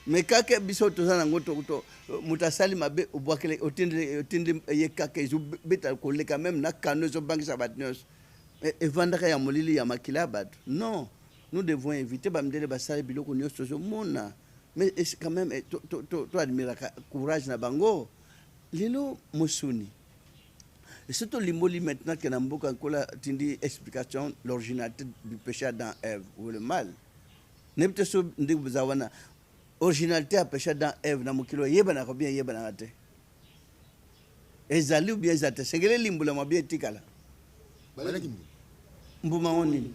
mais kake biso tozana ngoto mutasali mabe obwakele otinde ye kake zo beta koleka même na kano zo bangisa batnos et vandaka ya molili ya makila bato non nous devons éviter bamdele basali biloko nyonso zo mona mais c'est quand même to admira courage na bango lelo mosuni. Et surtout l'imboli maintenant que Namboka Kola tindi explication l'originalité du péché dans Ève ou le mal. N'importe ce que vous avez originalité à péché dans Ève na mukilo yebana ko bien yebana ate. Ezali ou bien ezate segele limbula mabie tikala. Balaki mbuma oni.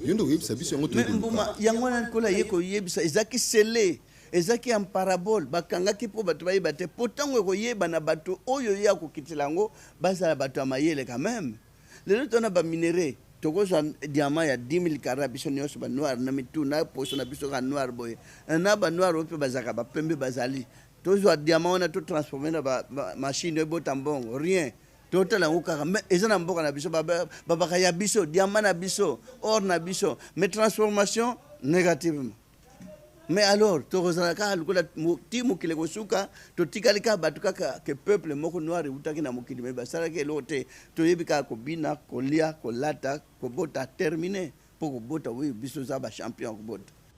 Yondo yebisa biso ngoto. Mbuma yangwana kola yeko yebisa ezaki scellé. Ezaki en parabole bakangaki po bato bayeba te pourtant ko yeba na bato oyo ya ko kitilango bazala bato amayele quand même lelo tona ba minéré toko za diamant ya 10 000 carats biso nyonso ba noir na mitu na poso na biso ka noir boy na ba noir ope bazaka ba pembe bazali tozo diamant na to transformer na ba machine ebota mbongo rien totala ngokaka mais ezana mboka na biso babaka ya biso diamant na biso or na biso mais transformation négativement. Mais alors, tu as dit que le peuple noir terminé pour que champion.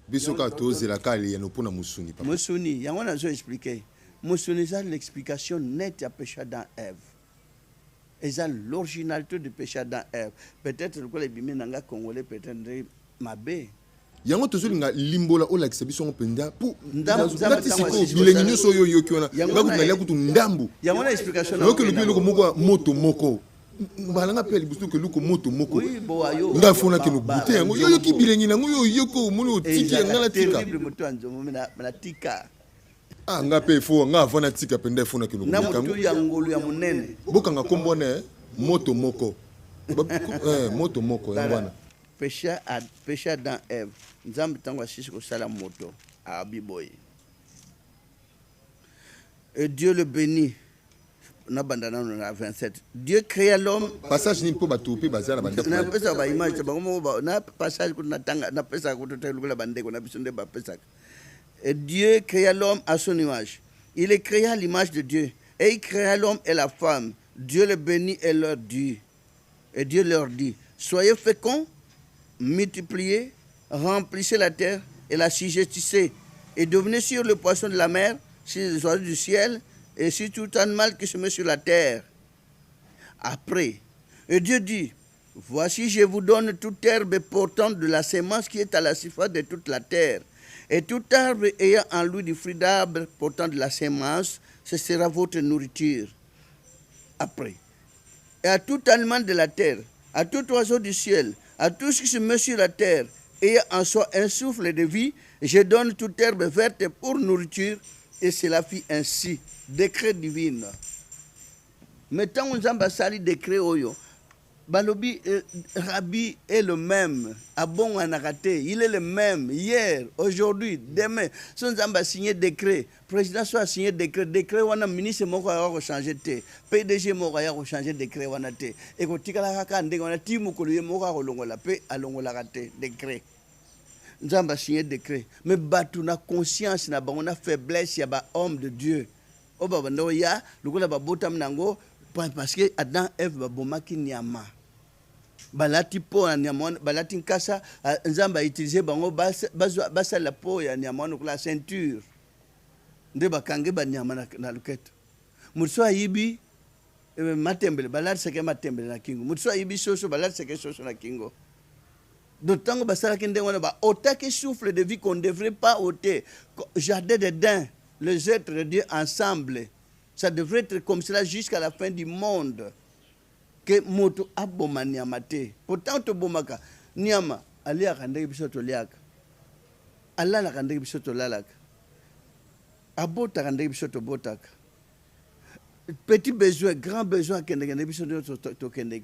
Bisoka toze la kali ya no pona musuni papa. Musuni, yango na zo expliquer. Musuni ça l'explication nette à péché dans Ève. Et ça l'originalité du péché dans Ève. Peut-être que les bimé nanga congolais peut-être mabé. Yango tozo nga limbola o la kisabiso ngopenda pour ndambu siko bilenyo so yo yo kiona ngaku na yakutu ndambu. Yango na explication na. Yoke lubi loko moko moto moko. Balanga peli busto ke luko moto moko. Oui, bo ayo. Nga fona ke no bute yango yo ki bilenyi na ngo yo ko moni otiki ngala tika. Terrible moto anzomo na tika. Ah nga pe fo nga fona tika penda fona ke no na moto ya ngolo ya munene. Boka nga kombone moto moko. Moto moko yangwana. Péché dans Ève. Nzambe tango asisi kosala moto a biboye. Et Dieu le bénit. Na bandana na 27. Dieu créa l'homme. Passage ni po batupe bazala banda. Na pesa ba image ba ngomo na passage ko na tanga na pesa ko totelukula bandeko na bisonde ba pesa. Et Dieu créa l'homme à son image. Il est créé à l'image de Dieu. Et il créa l'homme et la femme. Dieu le bénit et leur dit. Et Dieu leur dit, soyez féconds, multipliez, remplissez la terre et la assujettissez, et devenez sur le poisson de la mer, sur les oiseaux du ciel, et sur tout animal qui se met sur la terre. Après, et Dieu dit, voici je vous donne toute herbe portant de la sémence qui est à la surface de toute la terre, et tout arbre ayant en lui du fruit d'arbre portant de la sémence, ce sera votre nourriture. Après, et à tout animal de la terre, à tout oiseau du ciel, à tout ce qui se met sur la terre, et en soi un souffle de vie, je donne toute herbe verte pour nourriture, et cela fit ainsi. Décret divin. Mettons on zamba sali décret oyo. Balobi Rabbi est le même. Abon anakate, il est le même hier, aujourd'hui, demain. Son zamba signé décret. Président soit signé décret. Décret wana ministre moko a changer té. PDG moko a changer décret wana té. Et ko tikala kaka ndenge wana timu ko le moko a longola pe a longola kate décret. Nzamba signé décret. Mais batu na conscience na bango na faiblesse ya ba homme de Dieu. Oba bando ya lukola ba botam nango parce que Adam Ève ba bomaki nyama. Balati po ya nyama balati nkasa nzamba utiliser bango basa la po ya nyama no la ceinture. Nde bakange ba nyama na luketo. Mutso ayibi matembele balati seke matembele na kingo. Mutso ayibi soso balati seke soso na kingo. D'autant que basala kende wana ba otake souffle de vie qu'on ne devrait pas ôter. Jardin d'Éden, les êtres de Dieu ensemble. Ça devrait être comme cela jusqu'à la fin du monde. Que moto aboma nyama te. Pourtant to bomaka nyama alia kande bisoto liaka. Alala kande bisoto lalaka. Abota kande bisoto botaka. Petit besoin, grand besoin kende bisoto to kende.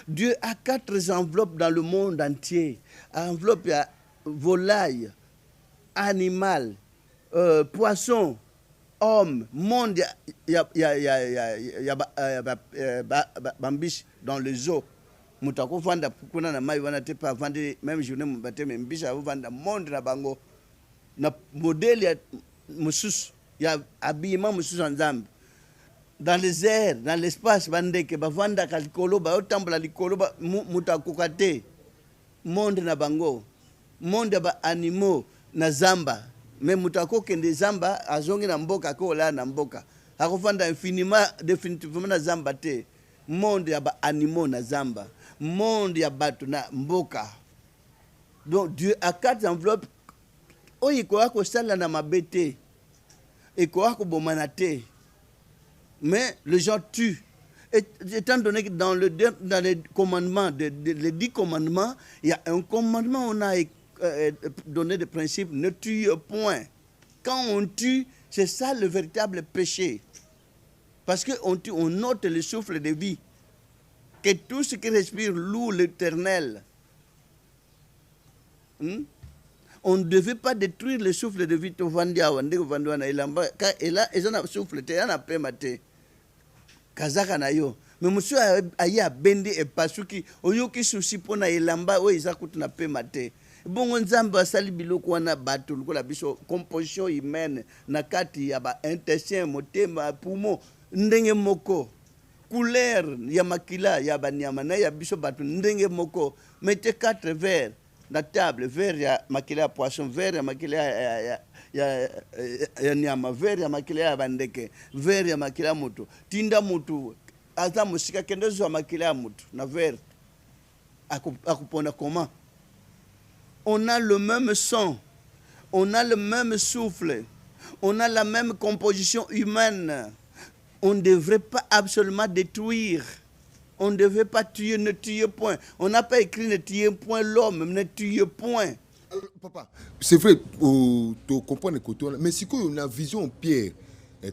Dieu a 4 enveloppes dans le monde entier. Enveloppe il y a volaille, animal, poisson, homme, monde, il y a bambiche dans les eaux. Moutako vanda kuna na mai wana te pas vendre même journée mbate membiche a vanda monde na bango na modèle ya musus ya habillement musus ensemble. Dans les airs, dans l'espace, bandeke bavanda kalikolo ba otambula likolo ba mutakukate monde na bango monde ba animaux na zamba mais mutako kende zamba azongi na mboka ko la na mboka akofanda infiniment définitivement na zamba te monde ya ba animaux na zamba monde ya batu na mboka. Donc Dieu a 4 enveloppes oyi ko akosala na mabete et ko akobomana te. Mais les gens tuent. Et, étant donné que dans les commandements, les 10 commandements, il y a un commandement, on a donné des principes, ne tue point. Quand on tue, c'est ça le véritable péché. Parce qu'on tue, on note le souffle de vie. Que tout ce qui respire loue l'Éternel. On ne devait pas détruire le souffle de vie. Car il a un souffle, il a un kazaka na yo mais monsieur aya bende e pasuki oyoki susi pona elamba o izakutu na pema te bongo nzamba sali biloko wana bato lukola biso composition humaine na kati ya ba intestin motema poumon ndenge moko couleur ya makila ya banyama na ya biso bato ndenge moko mete 4 verres na table verre ya makila ya poisson, verre ya makila ya nyama, verre ya makila ya bandeke, verre ya makila ya mutu. Tinda mutu aza musika kende zwa makila ya mutu na verre akupona comment. On a le même sang, on a le même souffle, on a la même composition humaine. On ne devrait pas absolument détruire. On ne devait pas tuer, ne tuer point. On n'a pas écrit ne tuer point l'homme, ne tuer point. Papa, c'est vrai, tu comprends le côté, mais si on a vision Pierre,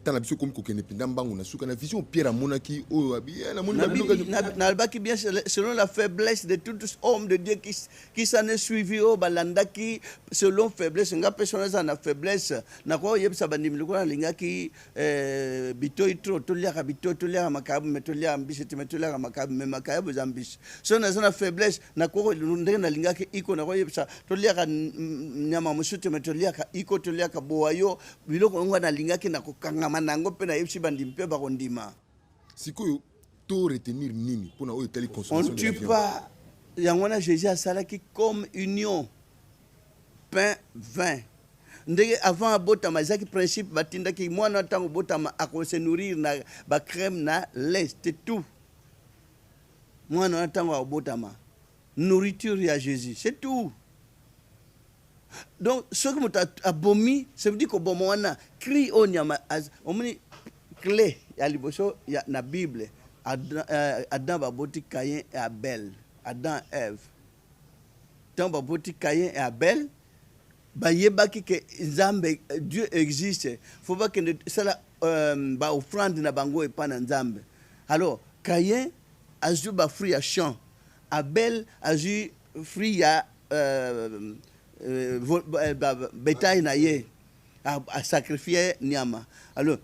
tant la vision comme qu'on est on a vision Pierre à Monaki, bien selon la faiblesse de tous hommes de Dieu qui s'en est suivi au balandaki selon faiblesse, nga personne en a faiblesse. Na ko yeb sabandim lukona linga ki bito itro tolia bito tolia makabu metolia ambisi metolia makabu me makabu zambisi. So na zona faiblesse na ko ndenge na linga ki iko na ko yeb sa tolia ka nyama musuti metolia ka iko tolia ka boayo biloko ngwa na linga ki na ko manango pe na yebisi bandimpe ba kondima. Sikoyo to retenir nini pour na o tali consommation. On ne tue pas yangona Jésus a salaki comme union pain vin. Ndenge avant abotama zaki principe batinda ki mwana tango botama akose nourrir na ba crème na lait c'est tout. Mwana tango abotama nourriture ya Jésus c'est tout. Donc ce que muta abomi ça veut dire que bon mwana cri onyama omni clé ya liboso ya na Bible Adam baboti Caïn et Abel, Adam et Ève. Tant baboti Caïn et Abel ba yebaki que Nzambe Dieu existe. Faut pas que ça ba offrande na bango et pas na Nzambe. Alors Caïn a eu ba fruit à champ, Abel a eu fruit à bétail na ye a sacrifier nyama. Alors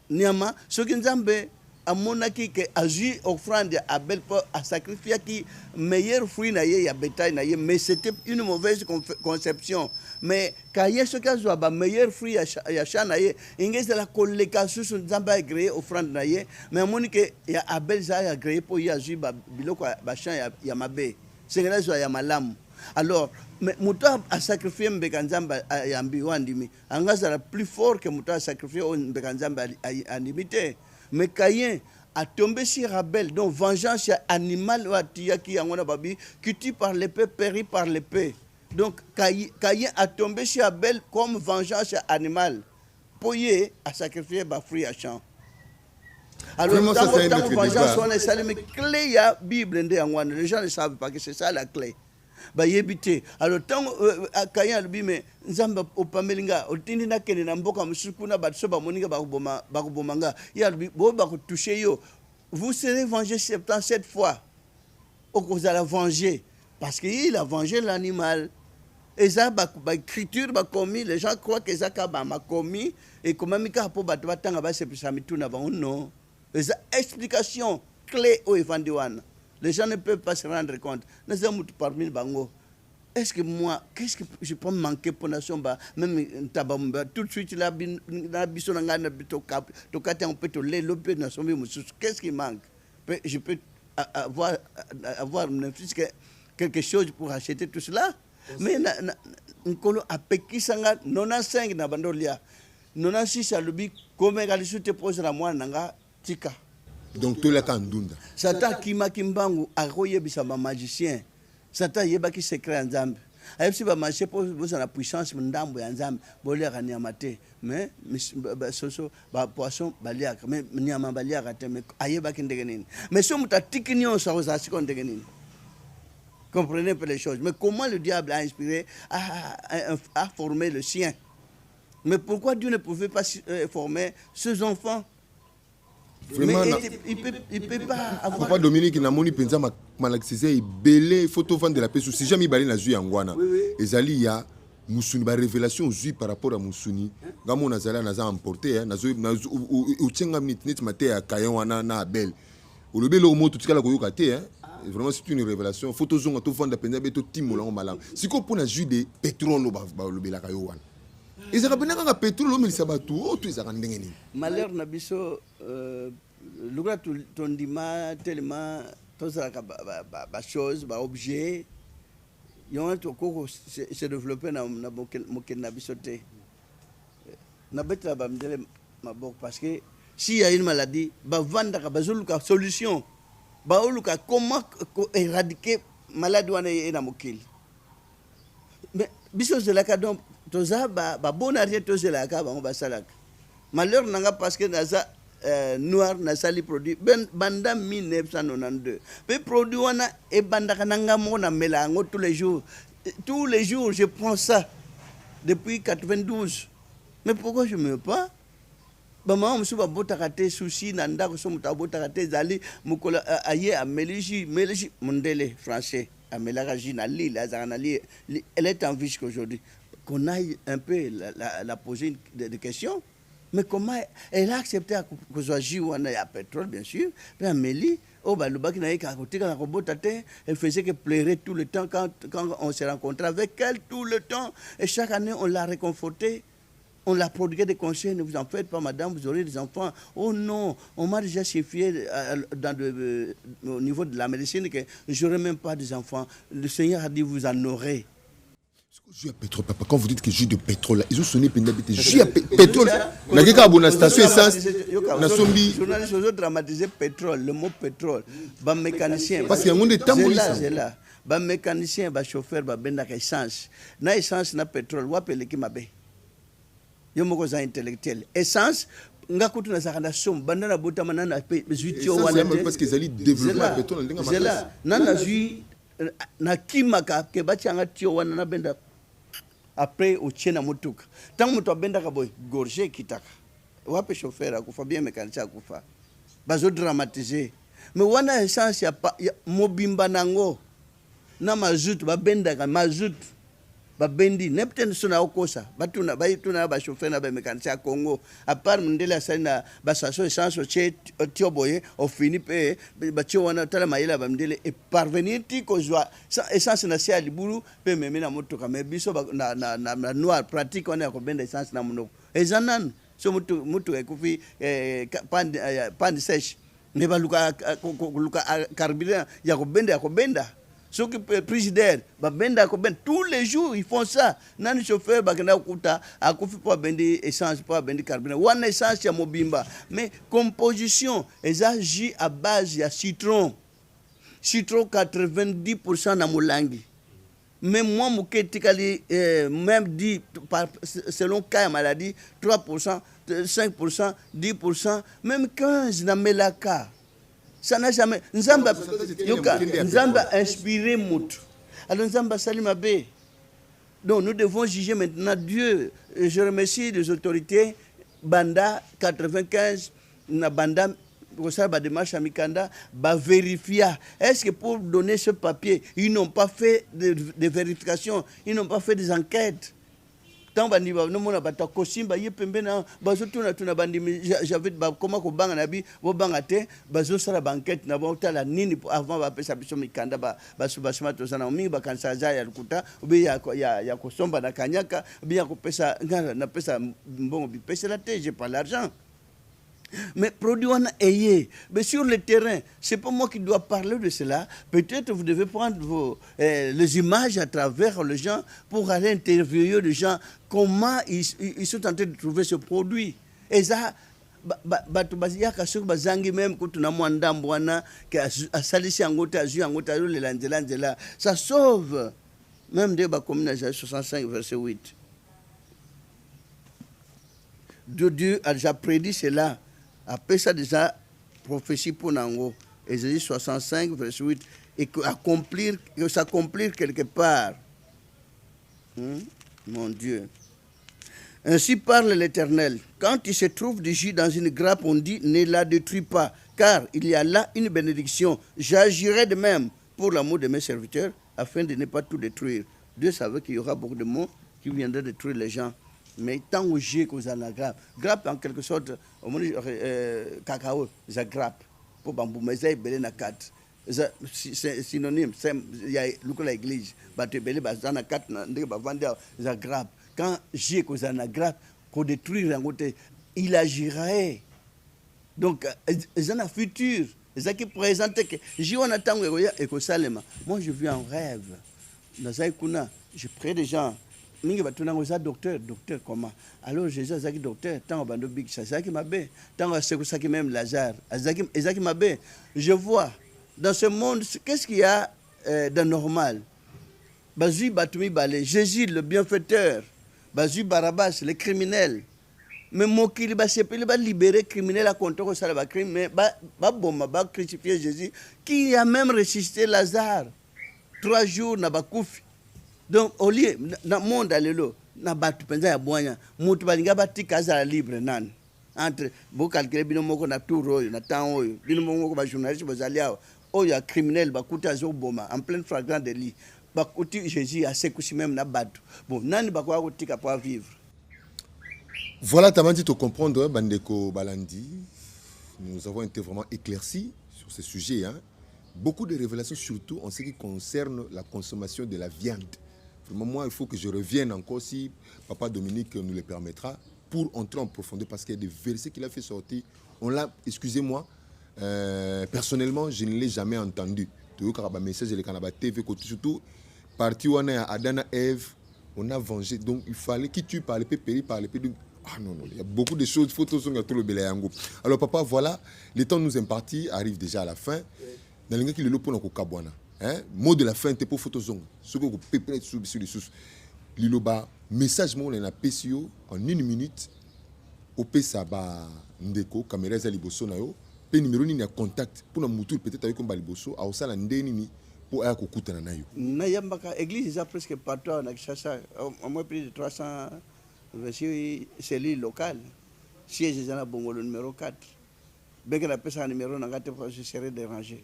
nyama ce que Nzambe a monaki que a eu offrande à Abel pour a sacrifier qui meilleur fruit na ye ya bétail na ye, mais c'était une mauvaise conception. Mais Caïn ce que a ba meilleur fruit ya champ na ye ingeza la collectation sur Nzambe a créé offrande na ye, mais monike ya Abel za ya créé pour ya ju ba biloko ba champ ya mabe c'est là ya malamu. Alors mais muta a sacrifié mbeka Nzambe yambi wandimi angazala plus fort que muta a sacrifié mbeka Nzambe animité. Mais Caïn a tombé sur Abel, donc vengeance animale qui tue par l'épée, périt par l'épée. Donc Caïn a tombé sur Abel comme vengeance animale. Pour y a sacrifié ba fruit à champ. Alors dans vengeance on est salé, mais clé ya Bible les gens ne savent pas que c'est ça la clé. Ba yebite alors tant Caïn lui mais Nzamba opamelinga otindi na kene na mboka musuku na batso ba moninga ba kubomanga ya lui bo ba toucher yo, vous serez vengé 77 fois au cause la venger parce qu'il a vengé l'animal et ça ba écriture ba commis les gens croient que ça ka ba commis et comment mika po ba batanga ba se pisa mituna ba non et ça explication clé au evandiwana. Les gens ne peuvent pas se rendre compte. Nous sommes parmi les bangos. Est-ce que moi, qu'est-ce que je peux manquer pour nation même tabamba tout de suite là na biso na to kata on peut to le lope na sombi mususu. Qu'est-ce qui manque? Je peux avoir quelque chose pour acheter tout cela. Mais nkolo apekisanga 95 na bandolia 96 alubi comme galisu te pose la mwana nga tika. Donc tout le kandunda. Satan kima kimbangu akoyebisa ba magicien. Satan yebaki secret Nzambe. Ayebisi ba magicien pour la puissance ndambo ya Nzambe bolera nyamate. Mais soso ba poisson baliaka mais nyama baliaka te mais ayebaki ndenge nini. Mais so mutatiki nyonso azasi ko ndenge nini. Comprenez un peu les choses. Mais comment le diable a inspiré à former le sien? Mais pourquoi Dieu ne pouvait pas former ses enfants? Vraiment, il peut pas avoir. Papa Dominique Namoni penza malaxisé belé photo vendre de la paix si jamais balé na zui angwana ezali ya musuni ba révélation zui par rapport à musuni ngamo nazala naza emporté na zo u tsenga minute maté ya Caïn na Abel o le belo moto tikala ko yoka vraiment c'est une révélation photo zonga to vendre penza beto timola malam siko pona zui de pétrole ba lo bela kayo wana ils ont besoin de pétrole mais ça va tout ils ont ndenge ni malheur na biso lugra tondima tellement tout ça ba chose ba objet yon to koko se développer na moken na bisote na betla ba mdele mabok parce que s'il y a une maladie ba vanda ka bazuluka solution ba oluka comment éradiquer maladie wana na mokili mais biso de la ka donc toza ba bon arrière to de la ka ba ba salaka malheur nanga parce que naza noir na sali produit ben banda 1992 pe produit wana e banda kananga mona melango tous les jours je prends ça depuis 92 mais pourquoi je me pas ba mama musuba botaka te souci na ndako so mutabotaka te zali mukola aye amelishi mondele français amelaka jina lille azana li elle est en vie jusqu'aujourd'hui qu'on aille un peu la poser des questions. Mais comment elle a accepté que ce soit on a pétrole, bien sûr. Mais Amélie, elle faisait que pleurer tout le temps quand on s'est rencontré avec elle, tout le temps. Et chaque année, on l'a réconfortée. On l'a prodigué des conseils. Ne vous en faites pas, madame, vous aurez des enfants. Oh non, on m'a déjà signifié au niveau de la médecine que je n'aurai même pas des enfants. Le Seigneur a dit, vous en aurez. Jus à pétrole, papa, quand vous dites que jus de pétrole, ils ont sonné pénalité. Jus à pétrole. La guerre à station essence. Na sombi. Journaliste ont dramatisé pétrole, le mot pétrole. Ba mécanicien. Parce qu'il y a un des temps où c'est là. Ba mécanicien, ba chauffeur, ba benda essence. Na essence na pétrole, wa pele ki mabe. Yo moko za intellectuel. Essence nga kutu na sakana som banda na bota manana pe zuitio wana. Parce qu'ils allaient développer la pétrole ndinga makasi. Zela nana zui na kimaka ke bachanga tio wana na benda. Après au tchena mutuka tant mutu abenda ka boy gorger kitaka wape chauffeur akufa bien mécanicien akufa bazo dramatiser mais wana essence ya mobimba nango na mazout babenda ka mazout babendi nepten suna okosa batuna bayituna ba chauffeur na ba mécanicien Congo à part ndela sana ba station essence che tioboye au fini pe ba wana tala mayela ba ndele et parvenir ti ko joie essence na sia liburu pe meme na motoka mais biso na noir pratique on a ko benda essence na monoko ezanan so mutu ekufi pan sèche ne ba luka carburant ya ko benda ceux qui président tous les jours ils font ça nani chauffeur bakenda kuta akufi pour bendi essence pour bendi carburant one essence ya mobimba mais composition ezagi à base ya citron 90% na molangi même moi muketikali même dit selon cas maladie 3% 5% 10% même 15 na melaka. Ça n'a jamais. Nzamba a inspiré Moutou. Alors Nzamba Salima B. Donc nous devons juger maintenant Dieu. Je remercie les autorités. Banda 95, na Banda, pour ça, la démarche à Mikanda, va vérifier. Est-ce que pour donner ce papier, ils n'ont pas fait de vérification, ils n'ont pas fait des enquêtes? Tant bandi ba no mona bata kosimba ye pembe na bazo tuna bandi j'avais comment ko banga na bi bo banga te bazo sala banquette na bo tala nini avant ba pesa biso mikanda ba subasima to sana mingi ba kansa za ya lukuta obi ya kosomba na kanyaka obi ya ko pesa ngala na pesa mbongo bi pesa la te j'ai pas l'argent. Mais produit on a ayé. Mais sur le terrain, c'est pas moi qui dois parler de cela. Peut-être vous devez prendre les images à travers les gens pour aller interviewer les gens comment ils sont en train de trouver ce produit. Et ça, même ça sauve. Même des communes 65 verset 8. Dieu a déjà prédit cela. Après ça, déjà, prophétie pour Nango, Ésaïe 65, verset 8, et que s'accomplir quelque part. Mon Dieu. Ainsi parle l'Éternel. Quand il se trouve du jus dans une grappe, on dit, ne la détruis pas, car il y a là une bénédiction. J'agirai de même pour l'amour de mes serviteurs, afin de ne pas tout détruire. Dieu savait qu'il y aura beaucoup de mots qui viendraient détruire les gens. Mais tant que j'ai causé la grappe, grappe en quelque sorte, au moins cacao, c'est grappe. Pour bambou, mais c'est belé na quatre. C'est synonyme, il y a l'église, batte belé, bazana quatre, ndé bavanda, c'est grappe. Quand j'ai causé la grappe, qu'on détruit un côté, il agirait. Donc, ils ont un futur, ils ont qui présentent que j'ai un attend et que Salema. Moi, je vis en rêve. nazai kuna je prie des gens mingi batuna ngoza docteur comment alors Jésus azaki docteur tango bando big saki mabe tango sekusaki même Lazare azaki mabe. Je vois dans ce monde qu'est-ce qu'il y a d'anormal. Bazui batumi balé Jésus le bienfaiteur, bazui Barabbas le criminel. Mais mokili ba sepeli ba libérer criminel à compter au sala ba crime mais ba bomba ba crucifier Jésus qui a même ressuscité Lazare 3 jours na bakufi. Donc au lieu na monde alelo na batu penza ya bwanya mutu balinga batika za libre nan entre bo calculer bino moko na tour oyo na temps oyo bino moko ba journaliste bazali awo oyo ya criminel bakuta zo boma en plein flagrant délit bakuti Jésus a sekusi même na batu bon nani bakwa kotika pour vivre. Voilà, tu as dit de comprendre, Bandeko Balandi. Nous avons été vraiment éclaircis sur ce sujet. Hein. Beaucoup de révélations, surtout en ce qui concerne la consommation de la viande. Vraiment, moi, il faut que je revienne encore, si Papa Dominique nous le permettra, pour entrer en profondeur, parce qu'il y a des versets qu'il a fait sortir. On l'a, excusez-moi, personnellement, je ne l'ai jamais entendu. Tu vois, le message de la TV, surtout, parti où on a Adana Ève, on a vengé. Donc, il fallait qui tue par l'épée, périt par l'épée. Ah non, il y a beaucoup de choses. Alors papa, voilà, le temps nous imparti arrive déjà à la fin. Dans le qui le pour mot de la fin, c'est pour photozong. Ce que vous pouvez sur les sous. Liloba, message mon en PCO en 1 minute. Au PSA ndeko, caméra za liboso na yo. Pe numéro ni na contact pour na mutu peut-être avec comme liboso. A osala ndeni ni pour aya kokutana na yo. Na yambaka église a presque partout na Kinshasa, au moins plus de 300. C'est l'île locale. Siège dans la Bongolo numéro 4. Dès que la personne a numéro, je serai dérangé.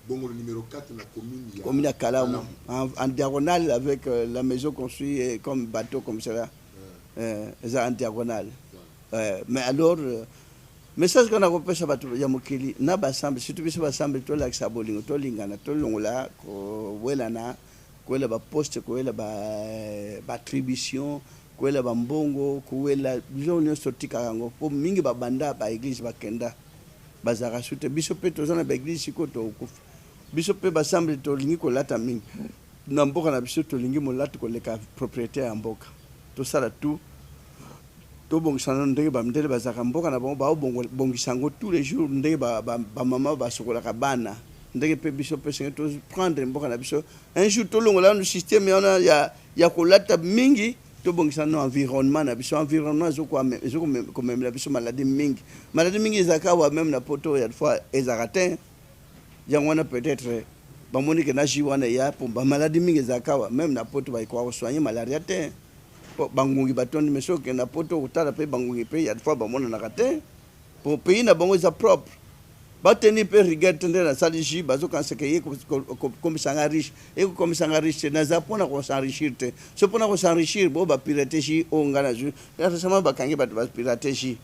Bongolo numéro 4, la commune. Commune à Kalam. En diagonale avec la maison construite comme bateau comme cela. En diagonale. Mais alors, message qu'on a repéré sur bateau, Yamokili, n'a pas semblé, si tu veux pas sembler, toi, là, que ça bolingo, toi, lingana, toi, longola, koelana, koela ba poste, koela ba attribution. Kuela bambongo kuela biso sotika yango po mingi babanda ba église bakenda bazara sute biso pe tozana ba église sikoto okufa biso pe basamble to lingi ko lata mingi na mboka na biso to lingi mo lata ko leka propriétaire ya mboka to sala tout to bongisana ndenge ba mdele bazaka mboka na bongo ba bongisango tous les jours ndenge ba mama ba sokola ka bana ndenge pe biso pe sengi to prendre mboka na biso un jour to longola no système ya ko lata mingi. Tout bon ça non environnement na biso environnement zo ko même la biso maladie mingi ezakawa même na poto ya fois ezaratin yangwana peut-être ba moni que na jiwana ya pour ba maladie mingi ezakawa même na poto ba ko soigner malaria te bangungi batondi meso que na poto utala pe bangungi pe ya fois ba mona na ratin pour pays na bango za propre ba tenir pe rigueur tendre na saliji bazo conseiller comme sanga riche et comme sanga riche na za pona ko s'enrichir te so pona ko s'enrichir bo ba pirater ji o ngana ju ya sama ba kangi ba pirater ji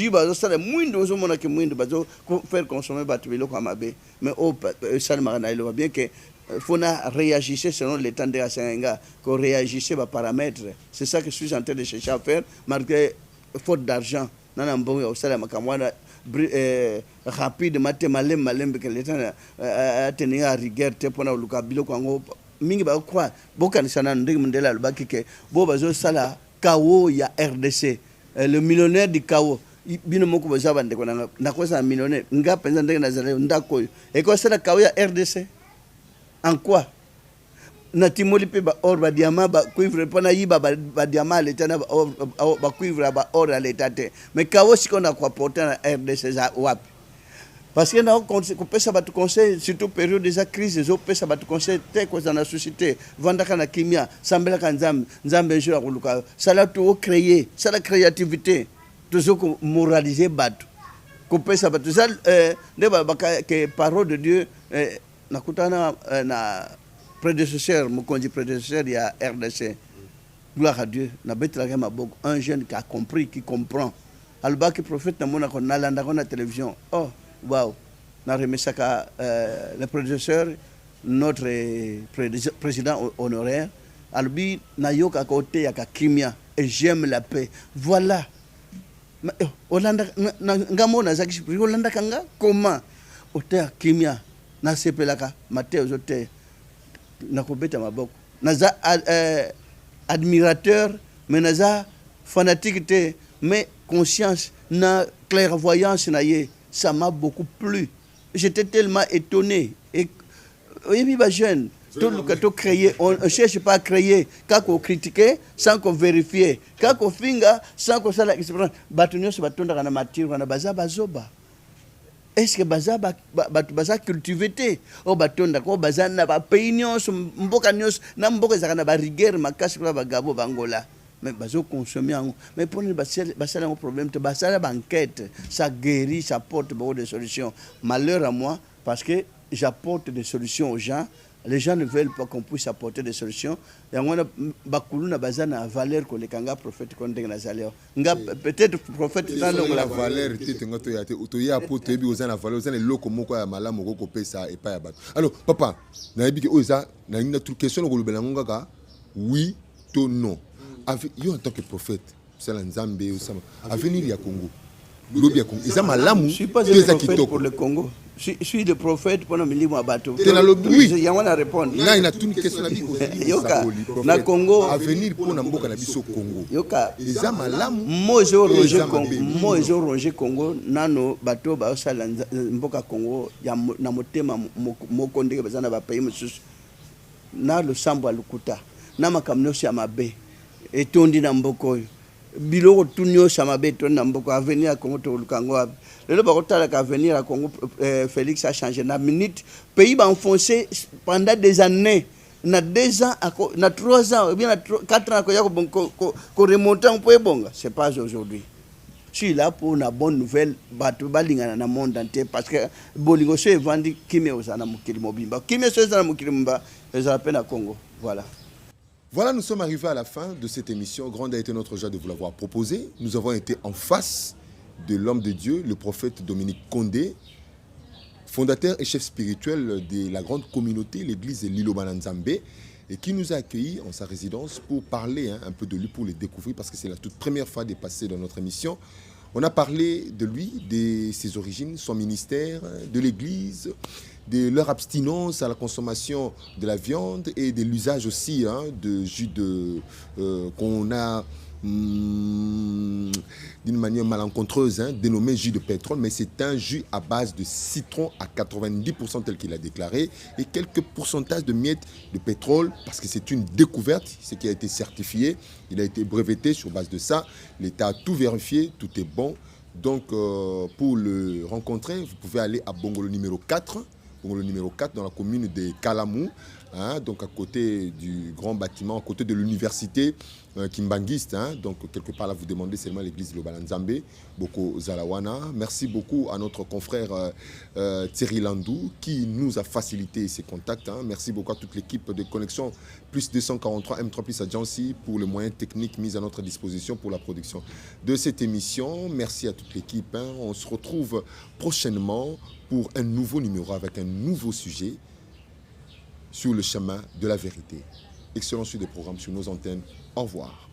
bazo sala mwindo zo mona ke mwindo bazo faire consommer ba tubilo kwa mabe mais au sala magana il va bien que faut na réagir selon les temps de la senga ko réagir ba paramètres c'est ça que je suis en train de chercher à faire malgré faute d'argent nana mbongo ya sala makamwana rapide mate malembe que l'état a tenu à rigueur te pona luka biloko ngo mingi ba kwa bokanisa na ndenge mundela lubaki ke bo bazo sala kawo ya RDC le millionnaire du kawo bino moko bazaba ndeko na ko sa millionnaire nga penza ndenge na zale ndako e ko sala kawo ya RDC en quoi na timoli pe ba or ba diamant ba cuivre pona yiba ba diamant l'état na ba cuivre ba or à l'état te mais kawo siko na kwa porter na RDC za wapi parce que na ko pesa ba tu conseil surtout période de crise zo pesa ba tu conseil te ko za na société vandaka na kimia sambela ka nzambe jour akuluka sala tu créer sala créativité toujours ko moraliser batu ko pesa ba tu ça ne ba que parole de Dieu nakutana na prédécesseur, mon conduit prédécesseur, il y a RDC. Gloire à Dieu. Un jeune qui a compris, qui comprend. Alba qui prophète, on a la télévision. Oh, waouh. On a remis ça le prédécesseur, notre président honoraire. Albi, Nayok à côté, il y a Kimia. Et j'aime la paix. Voilà. Hollanda, Hollanda Kanga, comment? Otea Kimia, na sepelaka, Mateo Zote. Na kobeta maboko naza admirateur mais naza fanatique te mais conscience na clairvoyance na ye ça m'a beaucoup plu. J'étais tellement étonné et oui ba jeune tout le que créer on ne cherche pas à créer quand on critiquer sans qu'on vérifie quand on finga sans qu'on sala expérience batunyo se batonda kana matière na baza bazoba. Est-ce que baza baza cultivé o batonda ko baza na ba pays nyonso mboka nyonso na mboka ezaka na ba rigueur makasi kwa bagabo bangola mais bazo consommer mais pour basala un problème te basala banquête ça guérit ça porte beaucoup de solutions. Malheur à moi parce que j'apporte des solutions aux gens. Les gens ne veulent pas qu'on puisse apporter des solutions. Et on a bakulu na bazana valeur ko le kanga prophète ko ndenge na zaleo. Nga peut-être prophète dans la valeur tete ngato ya te otoya po tebi ozana valeur ozana loko moko ya malamu ko kopesa et pas ya bato. Alors papa, na yebi ke oza na une autre question ko lobela ngaka oui to non. Yo en tant que prophète, c'est la Nzambe ou ça. Avenir ya Congo. Lobi ya Congo. Eza malamu. Je suis pas un prophète pour le Congo. Je suis le prophète pour nous milieu bateau. Tu as le oui. Il y a une réponse. Là il a une question na biko. Yoka na Congo avenir pour na mboka na biso Congo. Yoka eza malamu. Mozo Roger Congo nano bateau ba sala mboka Congo ya na motema moko ndenge bazana ba pays mususu. Na le sambo alukuta. Na makamno ya mabe. Etondi na mboko biloko tunyo samabe to na mboko avenir à Congo to lukango le bakotala ka avenir à Congo Félix a changé na minute pays ba enfoncé pendant des années na 2 ans na 3 ans ou bien na 4 ans ko remonter on peut bonga c'est pas aujourd'hui. Je suis là pour une bonne nouvelle bato balingana na monde entier parce que bolingo se vandi kimé osana mukili mobimba kimé se osana mukili mba ezala pe na Congo voilà. Voilà, nous sommes arrivés à la fin de cette émission. Grande a été notre joie de vous l'avoir proposé. Nous avons été en face de l'homme de Dieu, le prophète Dominique Kondé, fondateur et chef spirituel de la grande communauté, l'église Liloba Nzambe, et qui nous a accueillis en sa résidence pour parler un peu de lui, pour le découvrir, parce que c'est la toute première fois de passer dans notre émission. On a parlé de lui, de ses origines, son ministère, de l'église, de leur abstinence à la consommation de la viande et de l'usage aussi de jus qu'on a d'une manière malencontreuse dénommé jus de pétrole, mais c'est un jus à base de citron à 90% tel qu'il a déclaré et quelques pourcentages de miettes de pétrole parce que c'est une découverte, ce qui a été certifié, il a été breveté sur base de ça, l'État a tout vérifié, tout est bon. Donc pour le rencontrer, vous pouvez aller à Bongolo numéro 4 dans la commune de Kalamou, donc à côté du grand bâtiment, à côté de l'université Kimbanguiste. Donc quelque part là, vous demandez seulement l'église Liloba Nzambe, Boko Zalawana. Merci beaucoup à notre confrère Thierry Landou qui nous a facilité ces contacts. Merci beaucoup à toute l'équipe de Connexion Plus 243 M3 Plus Agency pour les moyens techniques mis à notre disposition pour la production de cette émission. Merci à toute l'équipe. On se retrouve prochainement pour un nouveau numéro avec un nouveau sujet sur le chemin de la vérité. Excellent suite des programmes sur nos antennes. Au revoir.